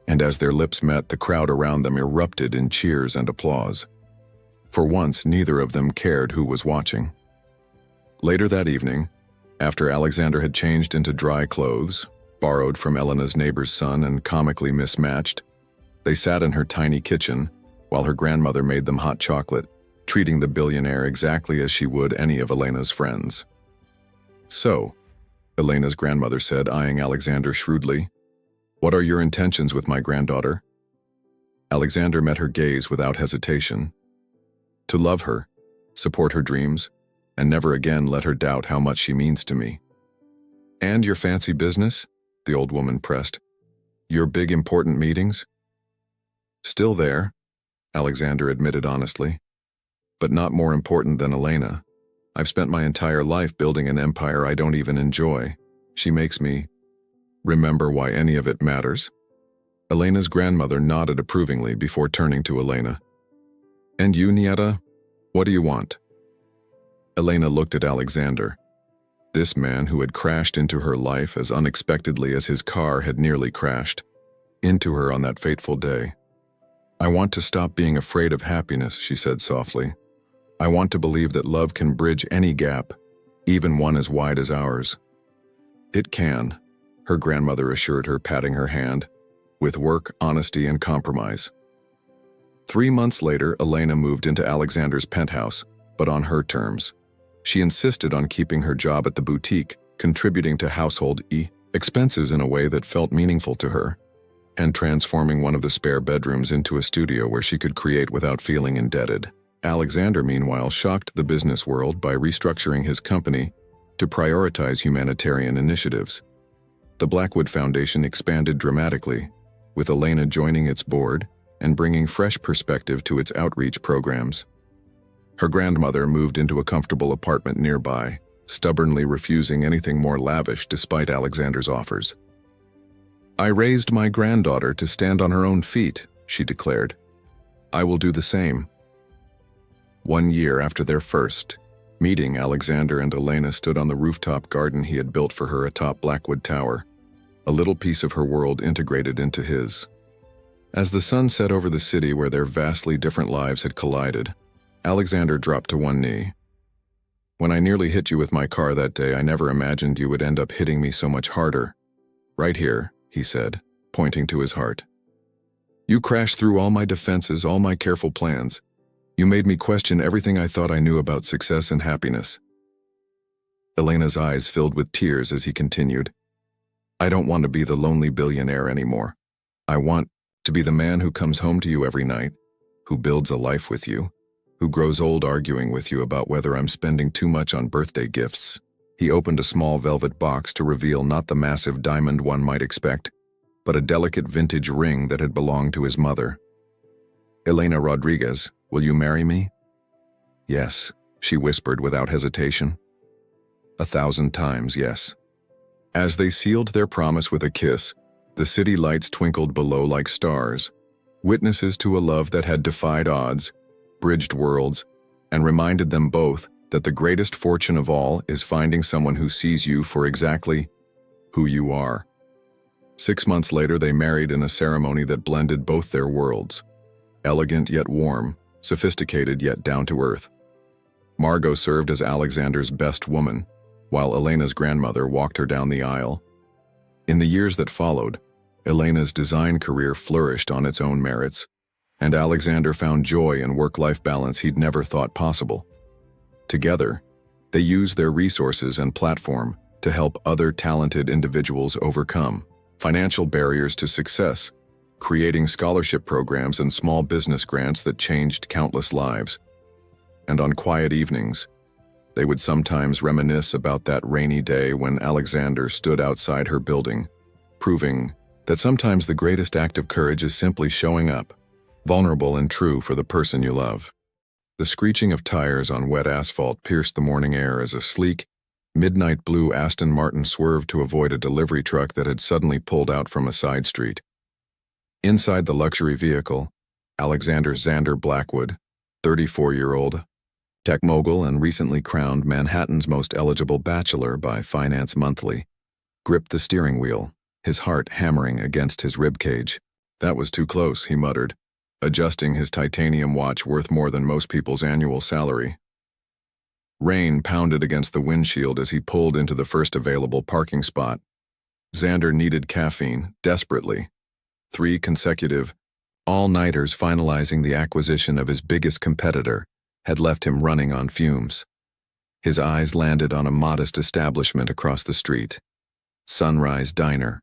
and as their lips met, the crowd around them erupted in cheers and applause. For once, neither of them cared who was watching. Later that evening, after Alexander had changed into dry clothes, borrowed from Elena's neighbor's son and comically mismatched, they sat in her tiny kitchen while her grandmother made them hot chocolate, treating the billionaire exactly as she would any of Elena's friends. "So," Elena's grandmother said, eyeing Alexander shrewdly, "what are your intentions with my granddaughter?" Alexander met her gaze without hesitation. "To love her, support her dreams, and never again let her doubt how much she means to me." "And your fancy business?" the old woman pressed. "Your big important meetings?" "Still there," Alexander admitted honestly. "But not more important than Elena. I've spent my entire life building an empire I don't even enjoy. She makes me remember why any of it matters." Elena's grandmother nodded approvingly before turning to Elena. "And you, Nieta? What do you want?" Elena looked at Alexander. This man who had crashed into her life as unexpectedly as his car had nearly crashed into her on that fateful day. "I want to stop being afraid of happiness," she said softly. "I want to believe that love can bridge any gap, even one as wide as ours." "It can," her grandmother assured her, patting her hand, "with work, honesty, and compromise." 3 months later, Elena moved into Alexander's penthouse, but on her terms. She insisted on keeping her job at the boutique, contributing to household expenses in a way that felt meaningful to her, and transforming one of the spare bedrooms into a studio where she could create without feeling indebted. Alexander, meanwhile, shocked the business world by restructuring his company to prioritize humanitarian initiatives. The Blackwood Foundation expanded dramatically, with Elena joining its board and bringing fresh perspective to its outreach programs. Her grandmother moved into a comfortable apartment nearby, stubbornly refusing anything more lavish despite Alexander's offers. "I raised my granddaughter to stand on her own feet," she declared. "I will do the same." 1 year after their first meeting, Alexander and Elena stood on the rooftop garden he had built for her atop Blackwood Tower, a little piece of her world integrated into his. As the sun set over the city where their vastly different lives had collided, Alexander dropped to one knee. "When I nearly hit you with my car that day, I never imagined you would end up hitting me so much harder. Right here," he said, pointing to his heart. "You crashed through all my defenses, all my careful plans. You made me question everything I thought I knew about success and happiness." Elena's eyes filled with tears as he continued. "I don't want to be the lonely billionaire anymore. I want to be the man who comes home to you every night, who builds a life with you, who grows old arguing with you about whether I'm spending too much on birthday gifts." He opened a small velvet box to reveal not the massive diamond one might expect, but a delicate vintage ring that had belonged to his mother. "Elena Rodriguez, will you marry me?" "Yes," she whispered without hesitation. 1,000 times, yes. As they sealed their promise with a kiss, the city lights twinkled below like stars, witnesses to a love that had defied odds, bridged worlds, and reminded them both that the greatest fortune of all is finding someone who sees you for exactly who you are. 6 months later, they married in a ceremony that blended both their worlds, elegant yet warm, sophisticated yet down-to-earth. Margot served as Alexander's best woman, while Elena's grandmother walked her down the aisle. In the years that followed, Elena's design career flourished on its own merits, and Alexander found joy and work-life balance he'd never thought possible. Together, they used their resources and platform to help other talented individuals overcome financial barriers to success, creating scholarship programs and small business grants that changed countless lives. And on quiet evenings, they would sometimes reminisce about that rainy day when Alexander stood outside her building, proving that sometimes the greatest act of courage is simply showing up, vulnerable and true for the person you love. The screeching of tires on wet asphalt pierced the morning air as a sleek, midnight blue Aston Martin swerved to avoid a delivery truck that had suddenly pulled out from a side street. Inside the luxury vehicle, Alexander Xander Blackwood, 34-year-old, tech mogul and recently crowned Manhattan's most eligible bachelor by Finance Monthly, gripped the steering wheel, his heart hammering against his ribcage. "That was too close," he muttered, adjusting his titanium watch worth more than most people's annual salary. Rain pounded against the windshield as he pulled into the first available parking spot. Xander needed caffeine, desperately. 3 consecutive, all-nighters finalizing the acquisition of his biggest competitor had left him running on fumes. His eyes landed on a modest establishment across the street, Sunrise Diner.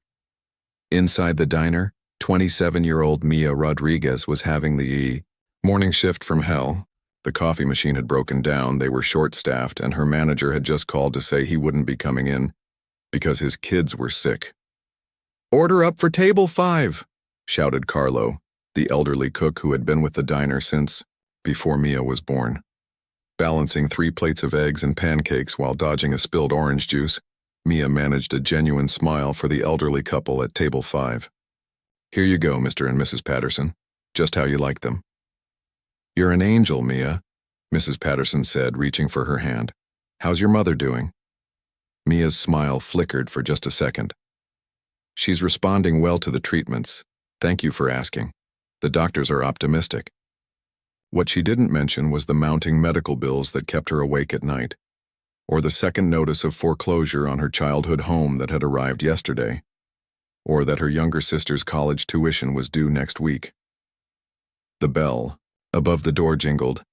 Inside the diner, 27-year-old Mia Rodriguez was having the morning shift from hell. The coffee machine had broken down, they were short-staffed, and her manager had just called to say he wouldn't be coming in because his kids were sick. "Order up for table 5, shouted Carlo, the elderly cook who had been with the diner since before Mia was born. Balancing 3 plates of eggs and pancakes while dodging a spilled orange juice, Mia managed a genuine smile for the elderly couple at table 5. "Here you go, Mr. and Mrs. Patterson, just how you like them." "You're an angel, Mia," Mrs. Patterson said, reaching for her hand. "How's your mother doing?" Mia's smile flickered for just a second. "She's responding well to the treatments. Thank you for asking. The doctors are optimistic." What she didn't mention was the mounting medical bills that kept her awake at night, or the second notice of foreclosure on her childhood home that had arrived yesterday, or that her younger sister's college tuition was due next week. The bell above the door jingled,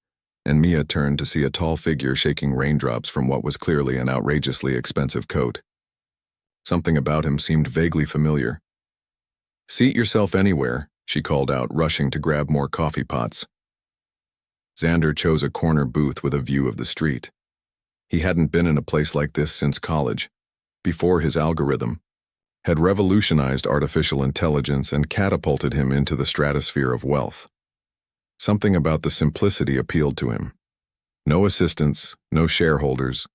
and Mia turned to see a tall figure shaking raindrops from what was clearly an outrageously expensive coat. Something about him seemed vaguely familiar. "Seat yourself anywhere," she called out, rushing to grab more coffee pots. Xander chose a corner booth with a view of the street. He hadn't been in a place like this since college, before his algorithm had revolutionized artificial intelligence and catapulted him into the stratosphere of wealth. Something about the simplicity appealed to him. No assistants, no shareholders,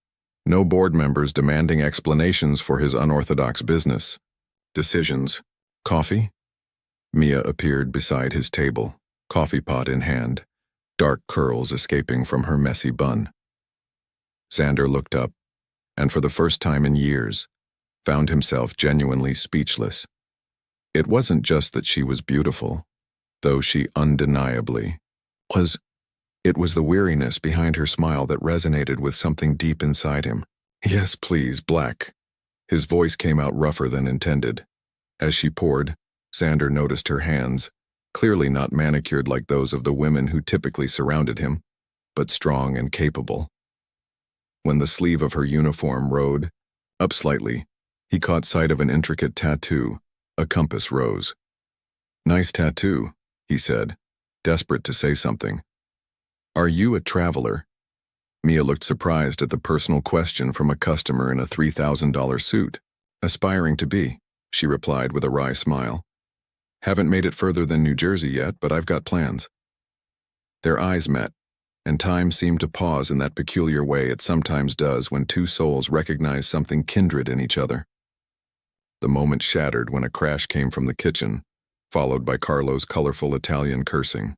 no board members demanding explanations for his unorthodox business decisions. "Coffee?" Mia appeared beside his table, coffee pot in hand, dark curls escaping from her messy bun. Xander looked up, and for the first time in years, found himself genuinely speechless. It wasn't just that she was beautiful, though she undeniably was. It was the weariness behind her smile that resonated with something deep inside him. "Yes, please, black." His voice came out rougher than intended. As she poured, Xander noticed her hands, clearly not manicured like those of the women who typically surrounded him, but strong and capable. When the sleeve of her uniform rode up slightly, he caught sight of an intricate tattoo, a compass rose. "Nice tattoo," he said, desperate to say something. "Are you a traveler?" Mia looked surprised at the personal question from a customer in a $3,000 suit. "Aspiring to be," she replied with a wry smile. "Haven't made it further than New Jersey yet, but I've got plans." Their eyes met, and time seemed to pause in that peculiar way it sometimes does when two souls recognize something kindred in each other. The moment shattered when a crash came from the kitchen, followed by Carlo's colorful Italian cursing.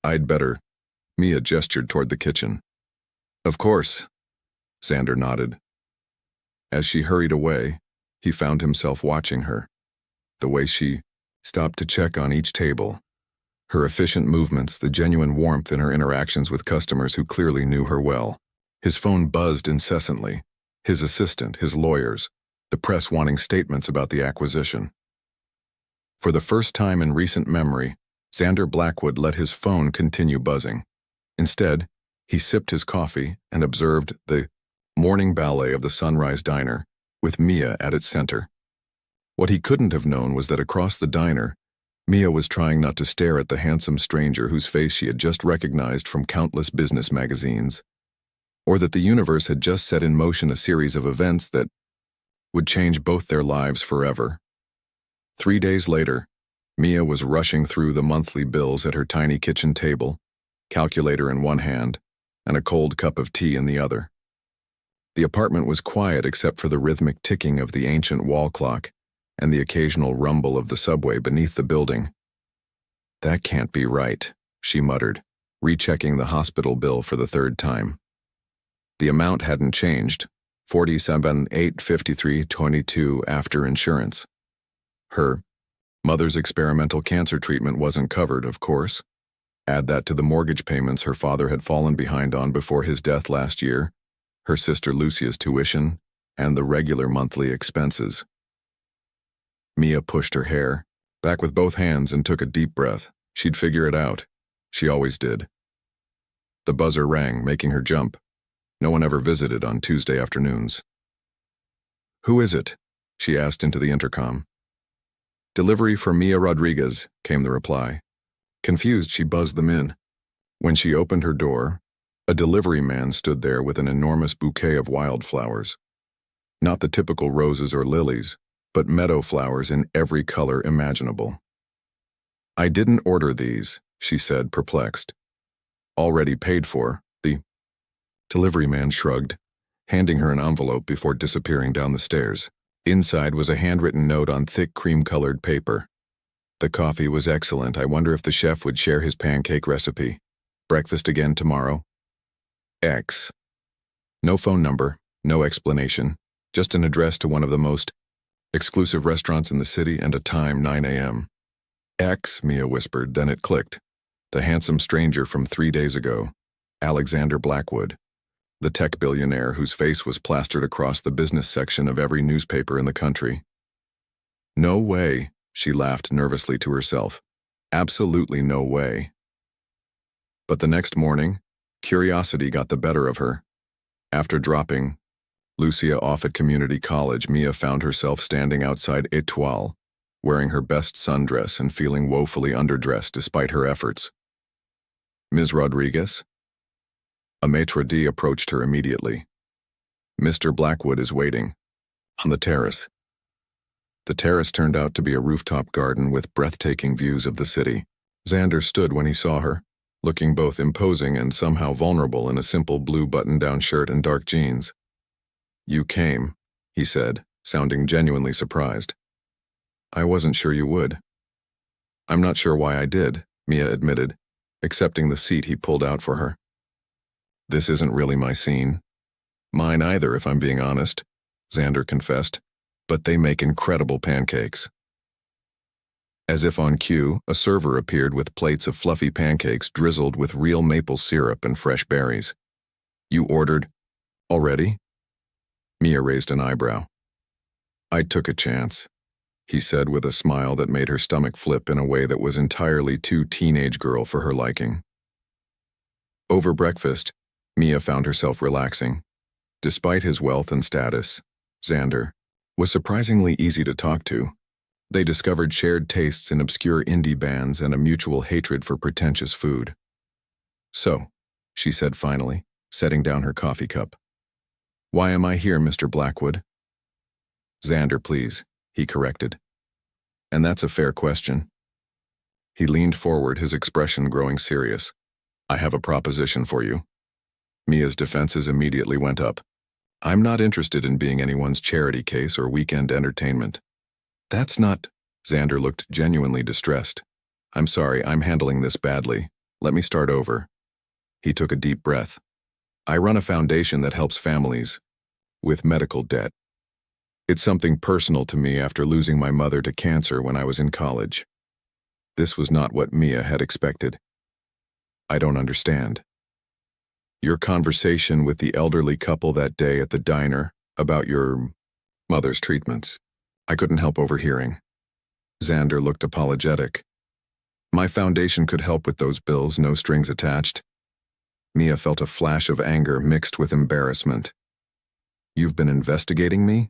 "I'd better." Mia gestured toward the kitchen. "Of course," Xander nodded. As she hurried away, he found himself watching her. The way she stopped to check on each table. Her efficient movements, the genuine warmth in her interactions with customers who clearly knew her well. His phone buzzed incessantly. His assistant, his lawyers, the press wanting statements about the acquisition. For the first time in recent memory, Xander Blackwood let his phone continue buzzing. Instead, he sipped his coffee and observed the morning ballet of the Sunrise Diner, with Mia at its center. What he couldn't have known was that across the diner, Mia was trying not to stare at the handsome stranger whose face she had just recognized from countless business magazines, or that the universe had just set in motion a series of events that would change both their lives forever. 3 days later, Mia was rushing through the monthly bills at her tiny kitchen table, calculator in one hand, and a cold cup of tea in the other. The apartment was quiet except for the rhythmic ticking of the ancient wall clock and the occasional rumble of the subway beneath the building. "That can't be right," she muttered, rechecking the hospital bill for the third time. The amount hadn't changed, $47,853.22 after insurance. Her mother's experimental cancer treatment wasn't covered, of course. Add that to the mortgage payments her father had fallen behind on before his death last year, her sister Lucia's tuition, and the regular monthly expenses. Mia pushed her hair back with both hands and took a deep breath. She'd figure it out. She always did. The buzzer rang, making her jump. No one ever visited on Tuesday afternoons. "Who is it?" she asked into the intercom. "Delivery for Mia Rodriguez," came the reply. Confused, she buzzed them in. When she opened her door, a delivery man stood there with an enormous bouquet of wildflowers. Not the typical roses or lilies, but meadow flowers in every color imaginable. "I didn't order these," she said, perplexed. "Already paid for." The delivery man shrugged, handing her an envelope before disappearing down the stairs. Inside was a handwritten note on thick cream-colored paper. "The coffee was excellent. I wonder if the chef would share his pancake recipe. Breakfast again tomorrow. X." No phone number, no explanation, just an address to one of the most exclusive restaurants in the city and a time, 9 a.m. "X," Mia whispered, then it clicked. The handsome stranger from 3 days ago, Alexander Blackwood, the tech billionaire whose face was plastered across the business section of every newspaper in the country. "No way," she laughed nervously to herself. "Absolutely no way." But the next morning, curiosity got the better of her. After dropping Lucia off at community college, Mia found herself standing outside Etoile, wearing her best sundress and feeling woefully underdressed despite her efforts. "Ms. Rodriguez?" A maitre d' approached her immediately. "Mr. Blackwood is waiting. On the terrace." The terrace turned out to be a rooftop garden with breathtaking views of the city. Xander stood when he saw her, looking both imposing and somehow vulnerable in a simple blue button-down shirt and dark jeans. "You came," he said, sounding genuinely surprised. "I wasn't sure you would." "I'm not sure why I did," Mia admitted, accepting the seat he pulled out for her. "This isn't really my scene." "Mine either, if I'm being honest," Xander confessed, "but they make incredible pancakes." As if on cue, a server appeared with plates of fluffy pancakes drizzled with real maple syrup and fresh berries. "You ordered already?" Mia raised an eyebrow. "I took a chance," he said with a smile that made her stomach flip in a way that was entirely too teenage girl for her liking. Over breakfast, Mia found herself relaxing. Despite his wealth and status, Xander was surprisingly easy to talk to. They discovered shared tastes in obscure indie bands and a mutual hatred for pretentious food. "So," she said finally, setting down her coffee cup. "Why am I here, Mr. Blackwood?" "Xander, please," he corrected. "And that's a fair question." He leaned forward, his expression growing serious. I have a proposition for you. Mia's defenses immediately went up. I'm not interested in being anyone's charity case or weekend entertainment. That's not... Xander looked genuinely distressed. I'm sorry, I'm handling this badly. Let me start over. He took a deep breath. I run a foundation that helps families with medical debt. It's something personal to me after losing my mother to cancer when I was in college. This was not what Mia had expected. I don't understand. Your conversation with the elderly couple that day at the diner about your mother's treatments. I couldn't help overhearing. Xander looked apologetic. My foundation could help with those bills, no strings attached. Mia felt a flash of anger mixed with embarrassment. You've been investigating me?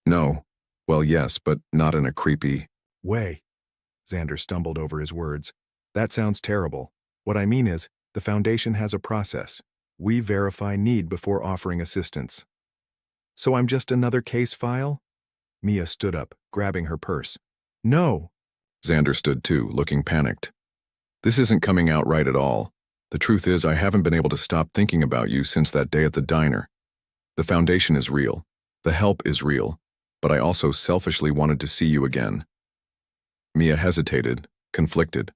No. Well, yes, but not in a creepy way. Xander stumbled over his words. That sounds terrible. What I mean is, the foundation has a process. We verify need before offering assistance. So I'm just another case file? Mia stood up, grabbing her purse. No. Xander stood too, looking panicked. This isn't coming out right at all. The truth is, I haven't been able to stop thinking about you since that day at the diner. The foundation is real. The help is real. But I also selfishly wanted to see you again. Mia hesitated, conflicted.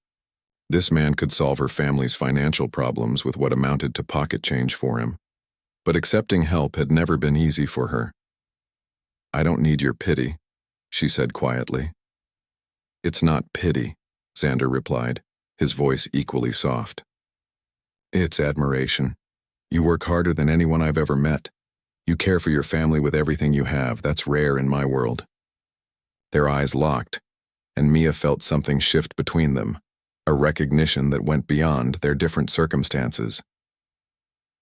This man could solve her family's financial problems with what amounted to pocket change for him. But accepting help had never been easy for her. I don't need your pity, she said quietly. It's not pity, Xander replied, his voice equally soft. It's admiration. You work harder than anyone I've ever met. You care for your family with everything you have. That's rare in my world. Their eyes locked, and Mia felt something shift between them, a recognition that went beyond their different circumstances.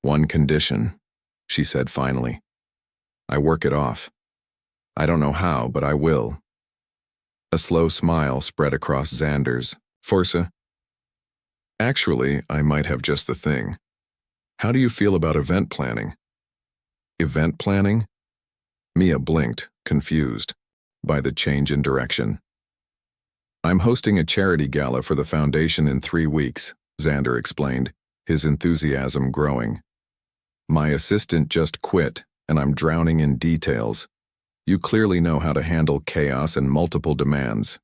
One condition, she said finally. I work it off. I don't know how, but I will. A slow smile spread across Xander's. Forsa. Actually, I might have just the thing. How do you feel about event planning? Event planning? Mia blinked, confused by the change in direction. I'm hosting a charity gala for the foundation in 3 weeks, Xander explained, his enthusiasm growing. My assistant just quit, and I'm drowning in details. You clearly know how to handle chaos and multiple demands.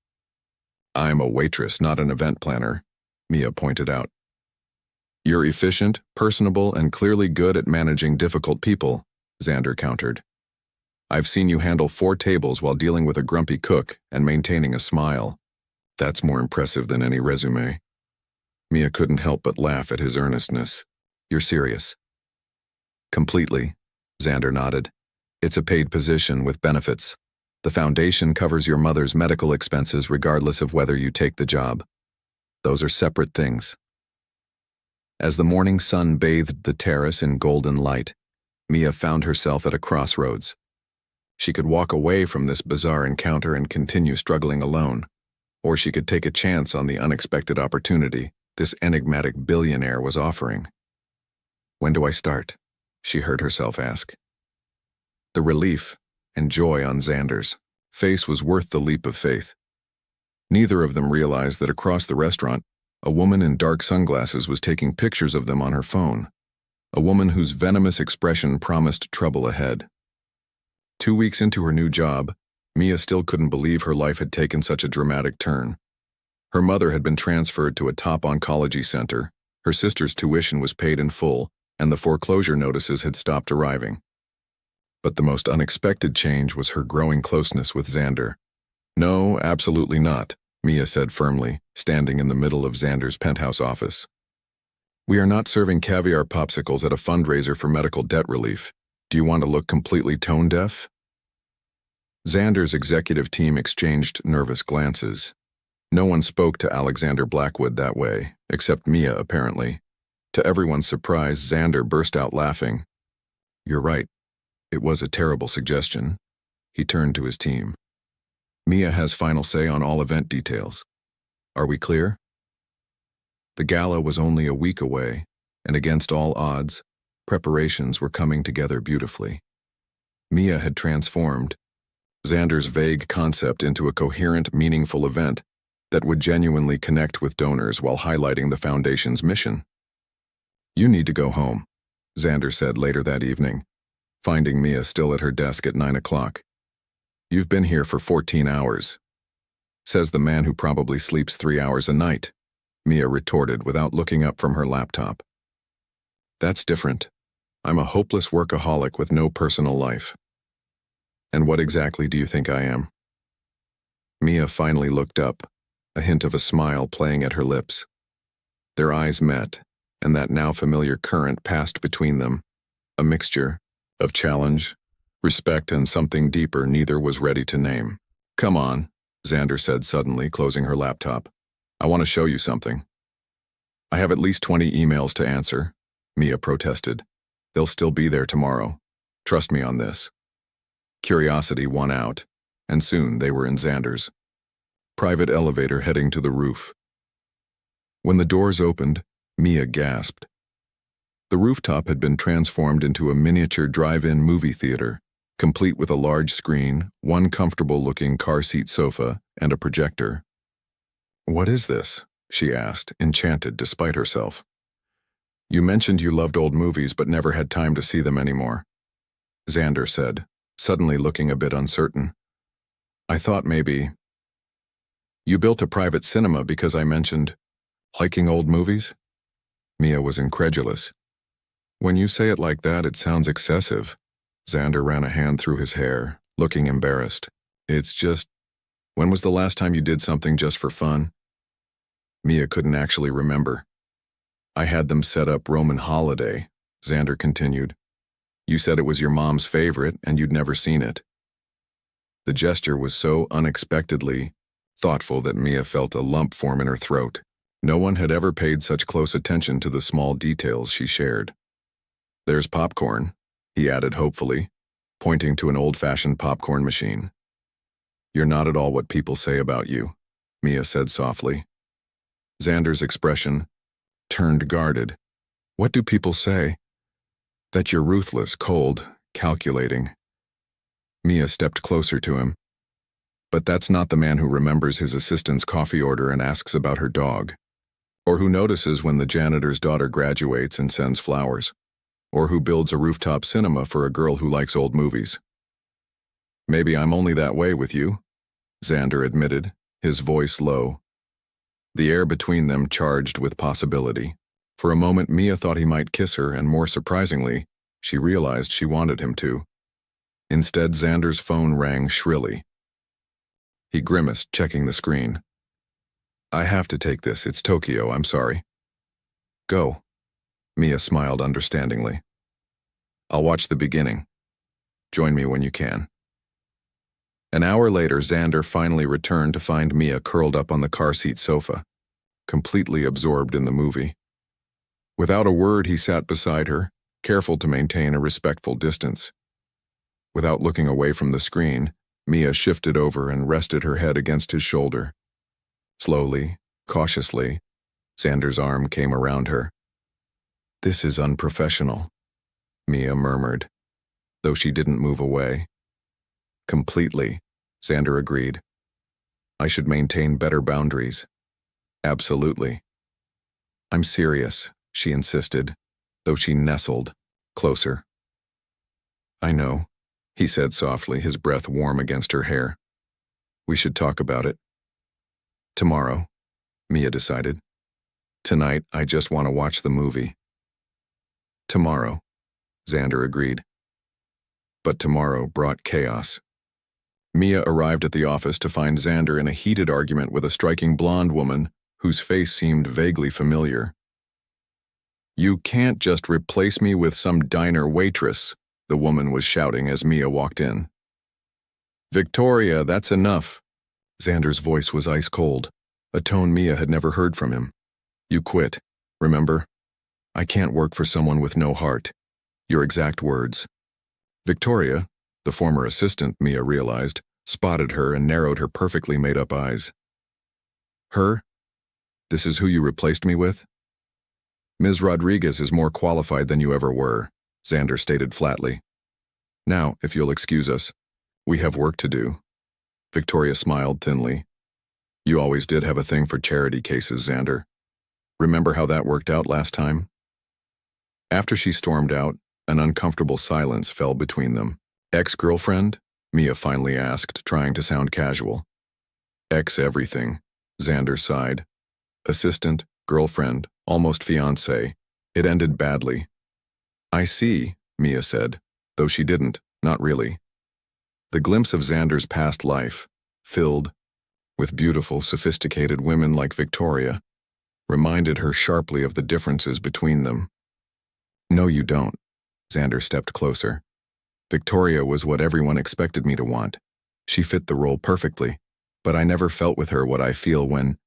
I'm a waitress, not an event planner, Mia pointed out. You're efficient, personable, and clearly good at managing difficult people, Xander countered. I've seen you handle 4 tables while dealing with a grumpy cook and maintaining a smile. That's more impressive than any resume. Mia couldn't help but laugh at his earnestness. You're serious? Completely, Xander nodded. It's a paid position with benefits. The foundation covers your mother's medical expenses regardless of whether you take the job. Those are separate things. As the morning sun bathed the terrace in golden light, Mia found herself at a crossroads. She could walk away from this bizarre encounter and continue struggling alone, or she could take a chance on the unexpected opportunity this enigmatic billionaire was offering. When do I start? She heard herself ask. The relief and joy on Xander's face was worth the leap of faith. Neither of them realized that across the restaurant, a woman in dark sunglasses was taking pictures of them on her phone, a woman whose venomous expression promised trouble ahead. 2 weeks into her new job, Mia still couldn't believe her life had taken such a dramatic turn. Her mother had been transferred to a top oncology center, her sister's tuition was paid in full, and the foreclosure notices had stopped arriving. But the most unexpected change was her growing closeness with Xander. No, absolutely not, Mia said firmly, standing in the middle of Xander's penthouse office. We are not serving caviar popsicles at a fundraiser for medical debt relief. Do you want to look completely tone-deaf? Xander's executive team exchanged nervous glances. No one spoke to Alexander Blackwood that way, except Mia, apparently. To everyone's surprise, Xander burst out laughing. You're right. It was a terrible suggestion. He turned to his team. Mia has final say on all event details. Are we clear? The gala was only a week away, and against all odds, preparations were coming together beautifully. Mia had transformed Xander's vague concept into a coherent, meaningful event that would genuinely connect with donors while highlighting the foundation's mission. You need to go home, Xander said later that evening, finding Mia still at her desk at 9 o'clock. You've been here for 14 hours. Says the man who probably sleeps 3 hours a night, Mia retorted without looking up from her laptop. That's different. I'm a hopeless workaholic with no personal life. And what exactly do you think I am? Mia finally looked up, a hint of a smile playing at her lips. Their eyes met, and that now familiar current passed between them, a mixture of challenge, respect, and something deeper neither was ready to name. Come on, Xander said suddenly, closing her laptop. I want to show you something. I have at least 20 emails to answer, Mia protested. They'll still be there tomorrow. Trust me on this. Curiosity won out, and soon they were in Xander's private elevator heading to the roof. When the doors opened, Mia gasped. The rooftop had been transformed into a miniature drive-in movie theater, complete with a large screen, one comfortable-looking car-seat sofa, and a projector. What is this? She asked, enchanted despite herself. You mentioned you loved old movies but never had time to see them anymore, Xander said, suddenly looking a bit uncertain. I thought maybe you built a private cinema because I mentioned liking old movies? Mia was incredulous. When you say it like that, it sounds excessive. Xander ran a hand through his hair, looking embarrassed. It's just, when was the last time you did something just for fun? Mia couldn't actually remember. I had them set up Roman Holiday, Xander continued. You said it was your mom's favorite and you'd never seen it. The gesture was so unexpectedly thoughtful that Mia felt a lump form in her throat. No one had ever paid such close attention to the small details she shared. There's popcorn, he added hopefully, pointing to an old-fashioned popcorn machine. You're not at all what people say about you, Mia said softly. Xander's expression turned guarded. What do people say? That you're ruthless, cold, calculating. Mia stepped closer to him. But that's not the man who remembers his assistant's coffee order and asks about her dog, or who notices when the janitor's daughter graduates and sends flowers, or who builds a rooftop cinema for a girl who likes old movies. Maybe I'm only that way with you, Xander admitted, his voice low. The air between them charged with possibility. For a moment, Mia thought he might kiss her, and more surprisingly, she realized she wanted him to. Instead, Xander's phone rang shrilly. He grimaced, checking the screen. I have to take this. It's Tokyo, I'm sorry. Go. Mia smiled understandingly. I'll watch the beginning. Join me when you can. An hour later, Xander finally returned to find Mia curled up on the car-seat sofa, completely absorbed in the movie. Without a word, he sat beside her, careful to maintain a respectful distance. Without looking away from the screen, Mia shifted over and rested her head against his shoulder. Slowly, cautiously, Xander's arm came around her. This is unprofessional, Mia murmured, though she didn't move away. Completely, Xander agreed. I should maintain better boundaries. Absolutely. I'm serious, she insisted, though she nestled closer. I know, he said softly, his breath warm against her hair. We should talk about it. Tomorrow, Mia decided. Tonight, I just want to watch the movie. Tomorrow, Xander agreed. But tomorrow brought chaos. Mia arrived at the office to find Xander in a heated argument with a striking blonde woman whose face seemed vaguely familiar. You can't just replace me with some diner waitress, the woman was shouting as Mia walked in. Victoria, that's enough. Xander's voice was ice cold, a tone Mia had never heard from him. You quit, remember? I can't work for someone with no heart. Your exact words. Victoria, the former assistant, Mia realized, spotted her and narrowed her perfectly made-up eyes. Her? This is who you replaced me with? Ms. Rodriguez is more qualified than you ever were, Xander stated flatly. Now, if you'll excuse us, we have work to do. Victoria smiled thinly. You always did have a thing for charity cases, Xander. Remember how that worked out last time? After she stormed out, an uncomfortable silence fell between them. Ex-girlfriend? Mia finally asked, trying to sound casual. Ex-everything, Xander sighed. Assistant, girlfriend, almost fiancé. It ended badly. I see, Mia said, though she didn't, not really. The glimpse of Xander's past life, filled with beautiful, sophisticated women like Victoria, reminded her sharply of the differences between them. No, you don't. Xander stepped closer. Victoria was what everyone expected me to want. She fit the role perfectly, but I never felt with her what I feel when...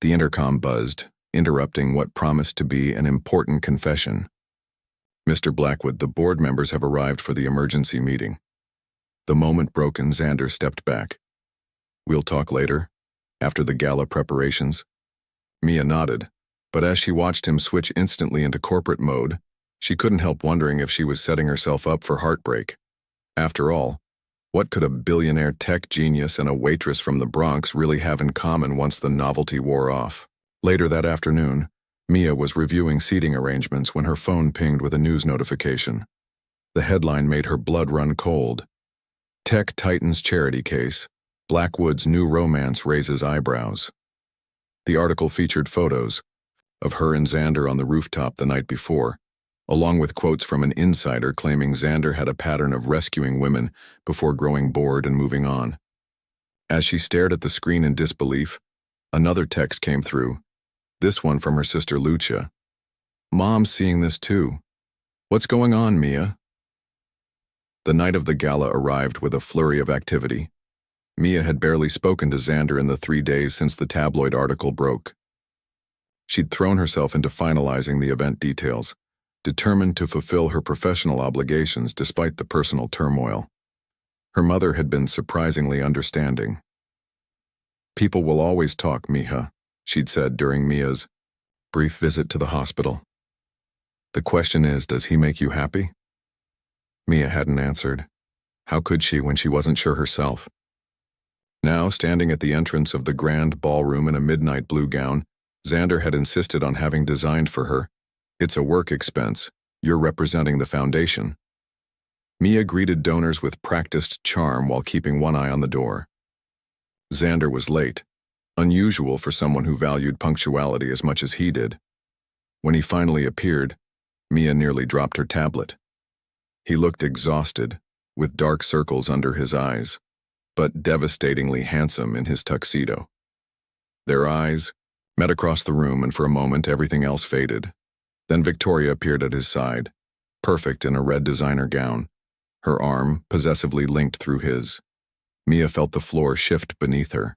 The intercom buzzed, interrupting what promised to be an important confession. Mr. Blackwood, the board members have arrived for the emergency meeting. The moment broken, Xander stepped back. We'll talk later, after the gala preparations. Mia nodded, but as she watched him switch instantly into corporate mode, she couldn't help wondering if she was setting herself up for heartbreak. After all, what could a billionaire tech genius and a waitress from the Bronx really have in common once the novelty wore off? Later that afternoon, Mia was reviewing seating arrangements when her phone pinged with a news notification. The headline made her blood run cold. Tech Titans charity case. Blackwood's new romance raises eyebrows. The article featured photos of her and Xander on the rooftop the night before, along with quotes from an insider claiming Xander had a pattern of rescuing women before growing bored and moving on. As she stared at the screen in disbelief, another text came through, this one from her sister Lucia. Mom's seeing this too. What's going on, Mia? The night of the gala arrived with a flurry of activity. Mia had barely spoken to Xander in the 3 days since the tabloid article broke. She'd thrown herself into finalizing the event details, determined to fulfill her professional obligations despite the personal turmoil. Her mother had been surprisingly understanding. People will always talk, Mija, she'd said during Mia's brief visit to the hospital. The question is, does he make you happy? Mia hadn't answered. How could she when she wasn't sure herself? Now, standing at the entrance of the grand ballroom in a midnight blue gown, Xander had insisted on having designed for her. It's a work expense. You're representing the foundation. Mia greeted donors with practiced charm while keeping one eye on the door. Xander was late, unusual for someone who valued punctuality as much as he did. When he finally appeared, Mia nearly dropped her tablet. He looked exhausted, with dark circles under his eyes, but devastatingly handsome in his tuxedo. Their eyes met across the room, and for a moment everything else faded. Then Victoria appeared at his side, perfect in a red designer gown, her arm possessively linked through his. Mia felt the floor shift beneath her.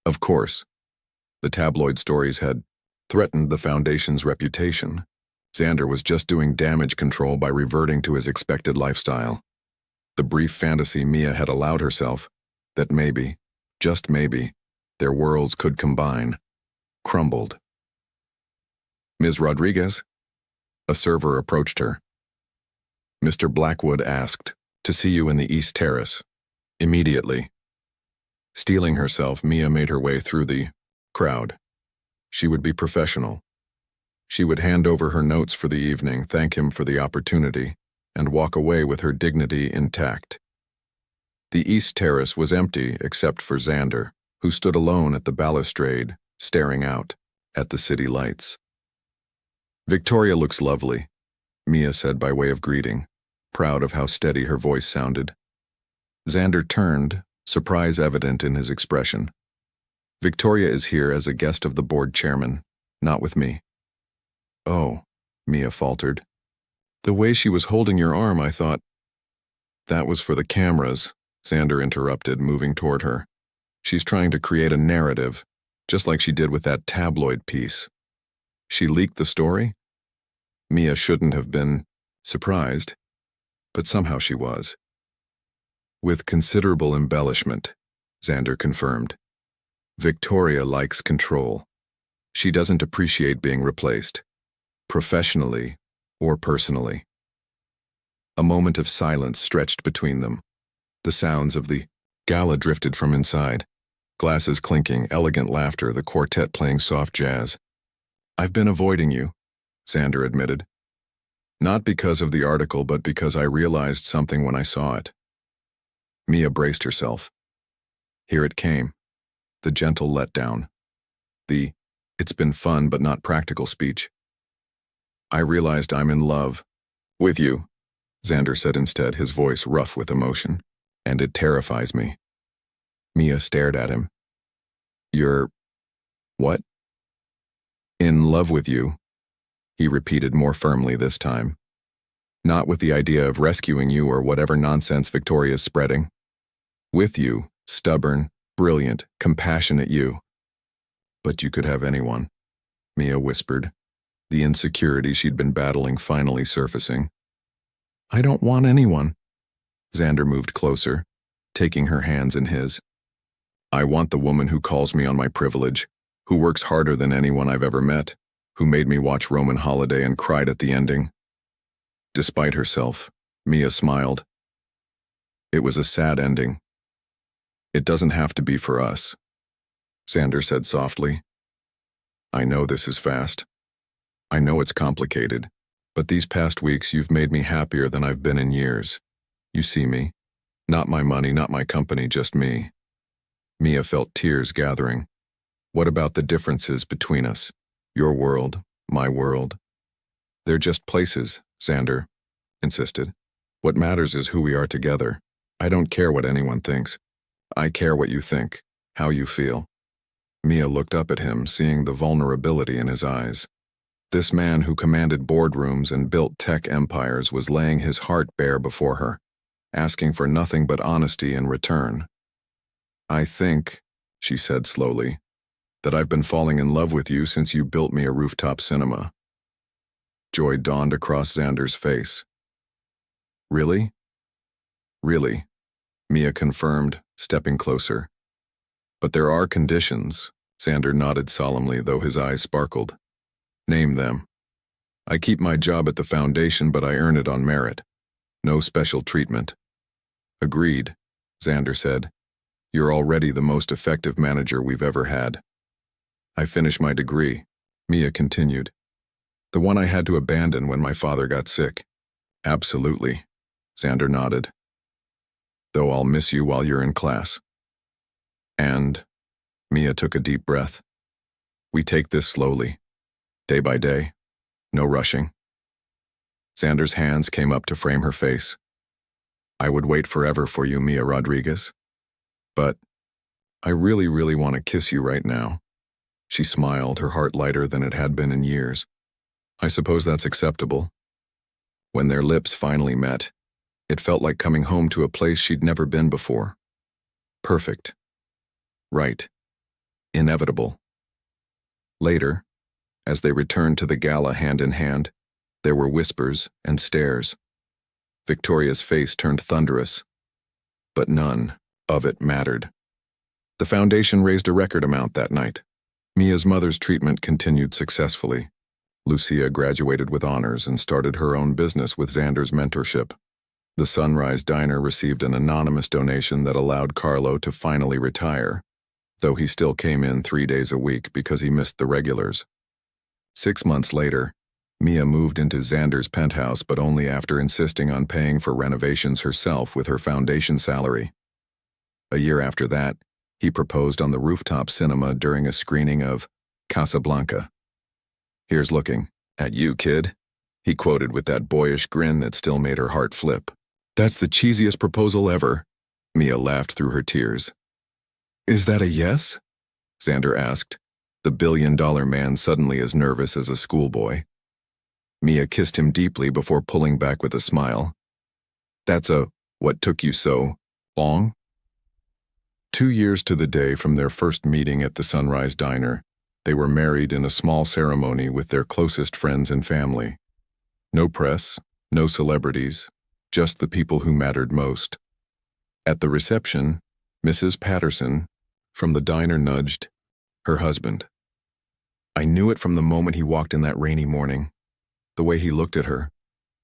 Of course, the tabloid stories had threatened the foundation's reputation. Xander was just doing damage control by reverting to his expected lifestyle. The brief fantasy Mia had allowed herself, that maybe, just maybe, their worlds could combine, crumbled. Ms. Rodriguez? A server approached her. Mr. Blackwood asked to see you in the East Terrace, immediately. Steeling herself, Mia made her way through the crowd. She would be professional. She would hand over her notes for the evening, thank him for the opportunity, and walk away with her dignity intact. The East Terrace was empty except for Xander, who stood alone at the balustrade, staring out at the city lights. Victoria looks lovely, Mia said by way of greeting, proud of how steady her voice sounded. Xander turned, surprise evident in his expression. Victoria is here as a guest of the board chairman, not with me. Oh, Mia faltered. The way she was holding your arm, I thought. That was for the cameras, Xander interrupted, moving toward her. She's trying to create a narrative, just like she did with that tabloid piece. She leaked the story? Mia shouldn't have been surprised, but somehow she was. With considerable embellishment, Xander confirmed. Victoria likes control. She doesn't appreciate being replaced, professionally or personally. A moment of silence stretched between them. The sounds of the gala drifted from inside. Glasses clinking, elegant laughter, the quartet playing soft jazz. I've been avoiding you, Xander admitted. Not because of the article, but because I realized something when I saw it. Mia braced herself. Here it came. The gentle letdown. The, "It's been fun but not practical" speech. I realized I'm in love. With you, Xander said instead, his voice rough with emotion. And it terrifies me. Mia stared at him. You're… what? In love with you, he repeated more firmly this time. Not with the idea of rescuing you or whatever nonsense Victoria's spreading. With you, stubborn, brilliant, compassionate you. But you could have anyone, Mia whispered, the insecurity she'd been battling finally surfacing. I don't want anyone. Xander moved closer, taking her hands in his. I want the woman who calls me on my privilege, who works harder than anyone I've ever met, who made me watch Roman Holiday and cried at the ending. Despite herself, Mia smiled. It was a sad ending. It doesn't have to be for us, Xander said softly. I know this is fast. I know it's complicated, but these past weeks you've made me happier than I've been in years. You see me. Not my money, not my company, just me. Mia felt tears gathering. What about the differences between us? Your world, my world. They're just places, Xander insisted. What matters is who we are together. I don't care what anyone thinks. I care what you think, how you feel. Mia looked up at him, seeing the vulnerability in his eyes. This man who commanded boardrooms and built tech empires was laying his heart bare before her, asking for nothing but honesty in return. I think, she said slowly, that I've been falling in love with you since you built me a rooftop cinema. Joy dawned across Xander's face. Really? Really, Mia confirmed, stepping closer. But there are conditions, Xander nodded solemnly, though his eyes sparkled. Name them. I keep my job at the foundation, but I earn it on merit. No special treatment. Agreed, Xander said. You're already the most effective manager we've ever had. I finished my degree, Mia continued. The one I had to abandon when my father got sick. Absolutely, Xander nodded. Though I'll miss you while you're in class. And, Mia took a deep breath. We take this slowly, day by day, no rushing. Xander's hands came up to frame her face. I would wait forever for you, Mia Rodriguez. But I really, really want to kiss you right now. She smiled, her heart lighter than it had been in years. I suppose that's acceptable. When their lips finally met, it felt like coming home to a place she'd never been before. Perfect. Right. Inevitable. Later, as they returned to the gala hand in hand, there were whispers and stares. Victoria's face turned thunderous, but none of it mattered. The foundation raised a record amount that night. Mia's mother's treatment continued successfully. Lucia graduated with honors and started her own business with Xander's mentorship. The Sunrise Diner received an anonymous donation that allowed Carlo to finally retire, though he still came in 3 days a week because he missed the regulars. 6 months later, Mia moved into Xander's penthouse, but only after insisting on paying for renovations herself with her foundation salary. A year after that, he proposed on the rooftop cinema during a screening of Casablanca. Here's looking at you, kid, he quoted with that boyish grin that still made her heart flip. That's the cheesiest proposal ever, Mia laughed through her tears. Is that a yes? Xander asked, the billion-dollar man suddenly as nervous as a schoolboy. Mia kissed him deeply before pulling back with a smile. That's a what took you so long? 2 years to the day from their first meeting at the Sunrise Diner, they were married in a small ceremony with their closest friends and family. No press, no celebrities, just the people who mattered most. At the reception, Mrs. Patterson, from the diner, nudged her husband. I knew it from the moment he walked in that rainy morning, the way he looked at her,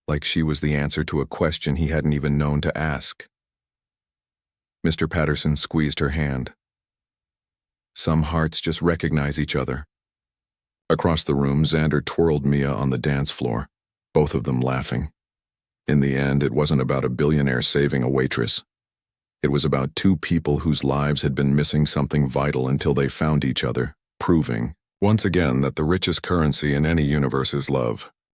like she was the answer to a question he hadn't even known to ask. Mr. Patterson squeezed her hand. Some hearts just recognize each other. Across the room, Xander twirled Mia on the dance floor. both of them laughing. In the end, it wasn't about a billionaire saving a waitress. It was about two people whose lives had been missing something vital until they found each other, proving, once again, that the richest currency in any universe is love.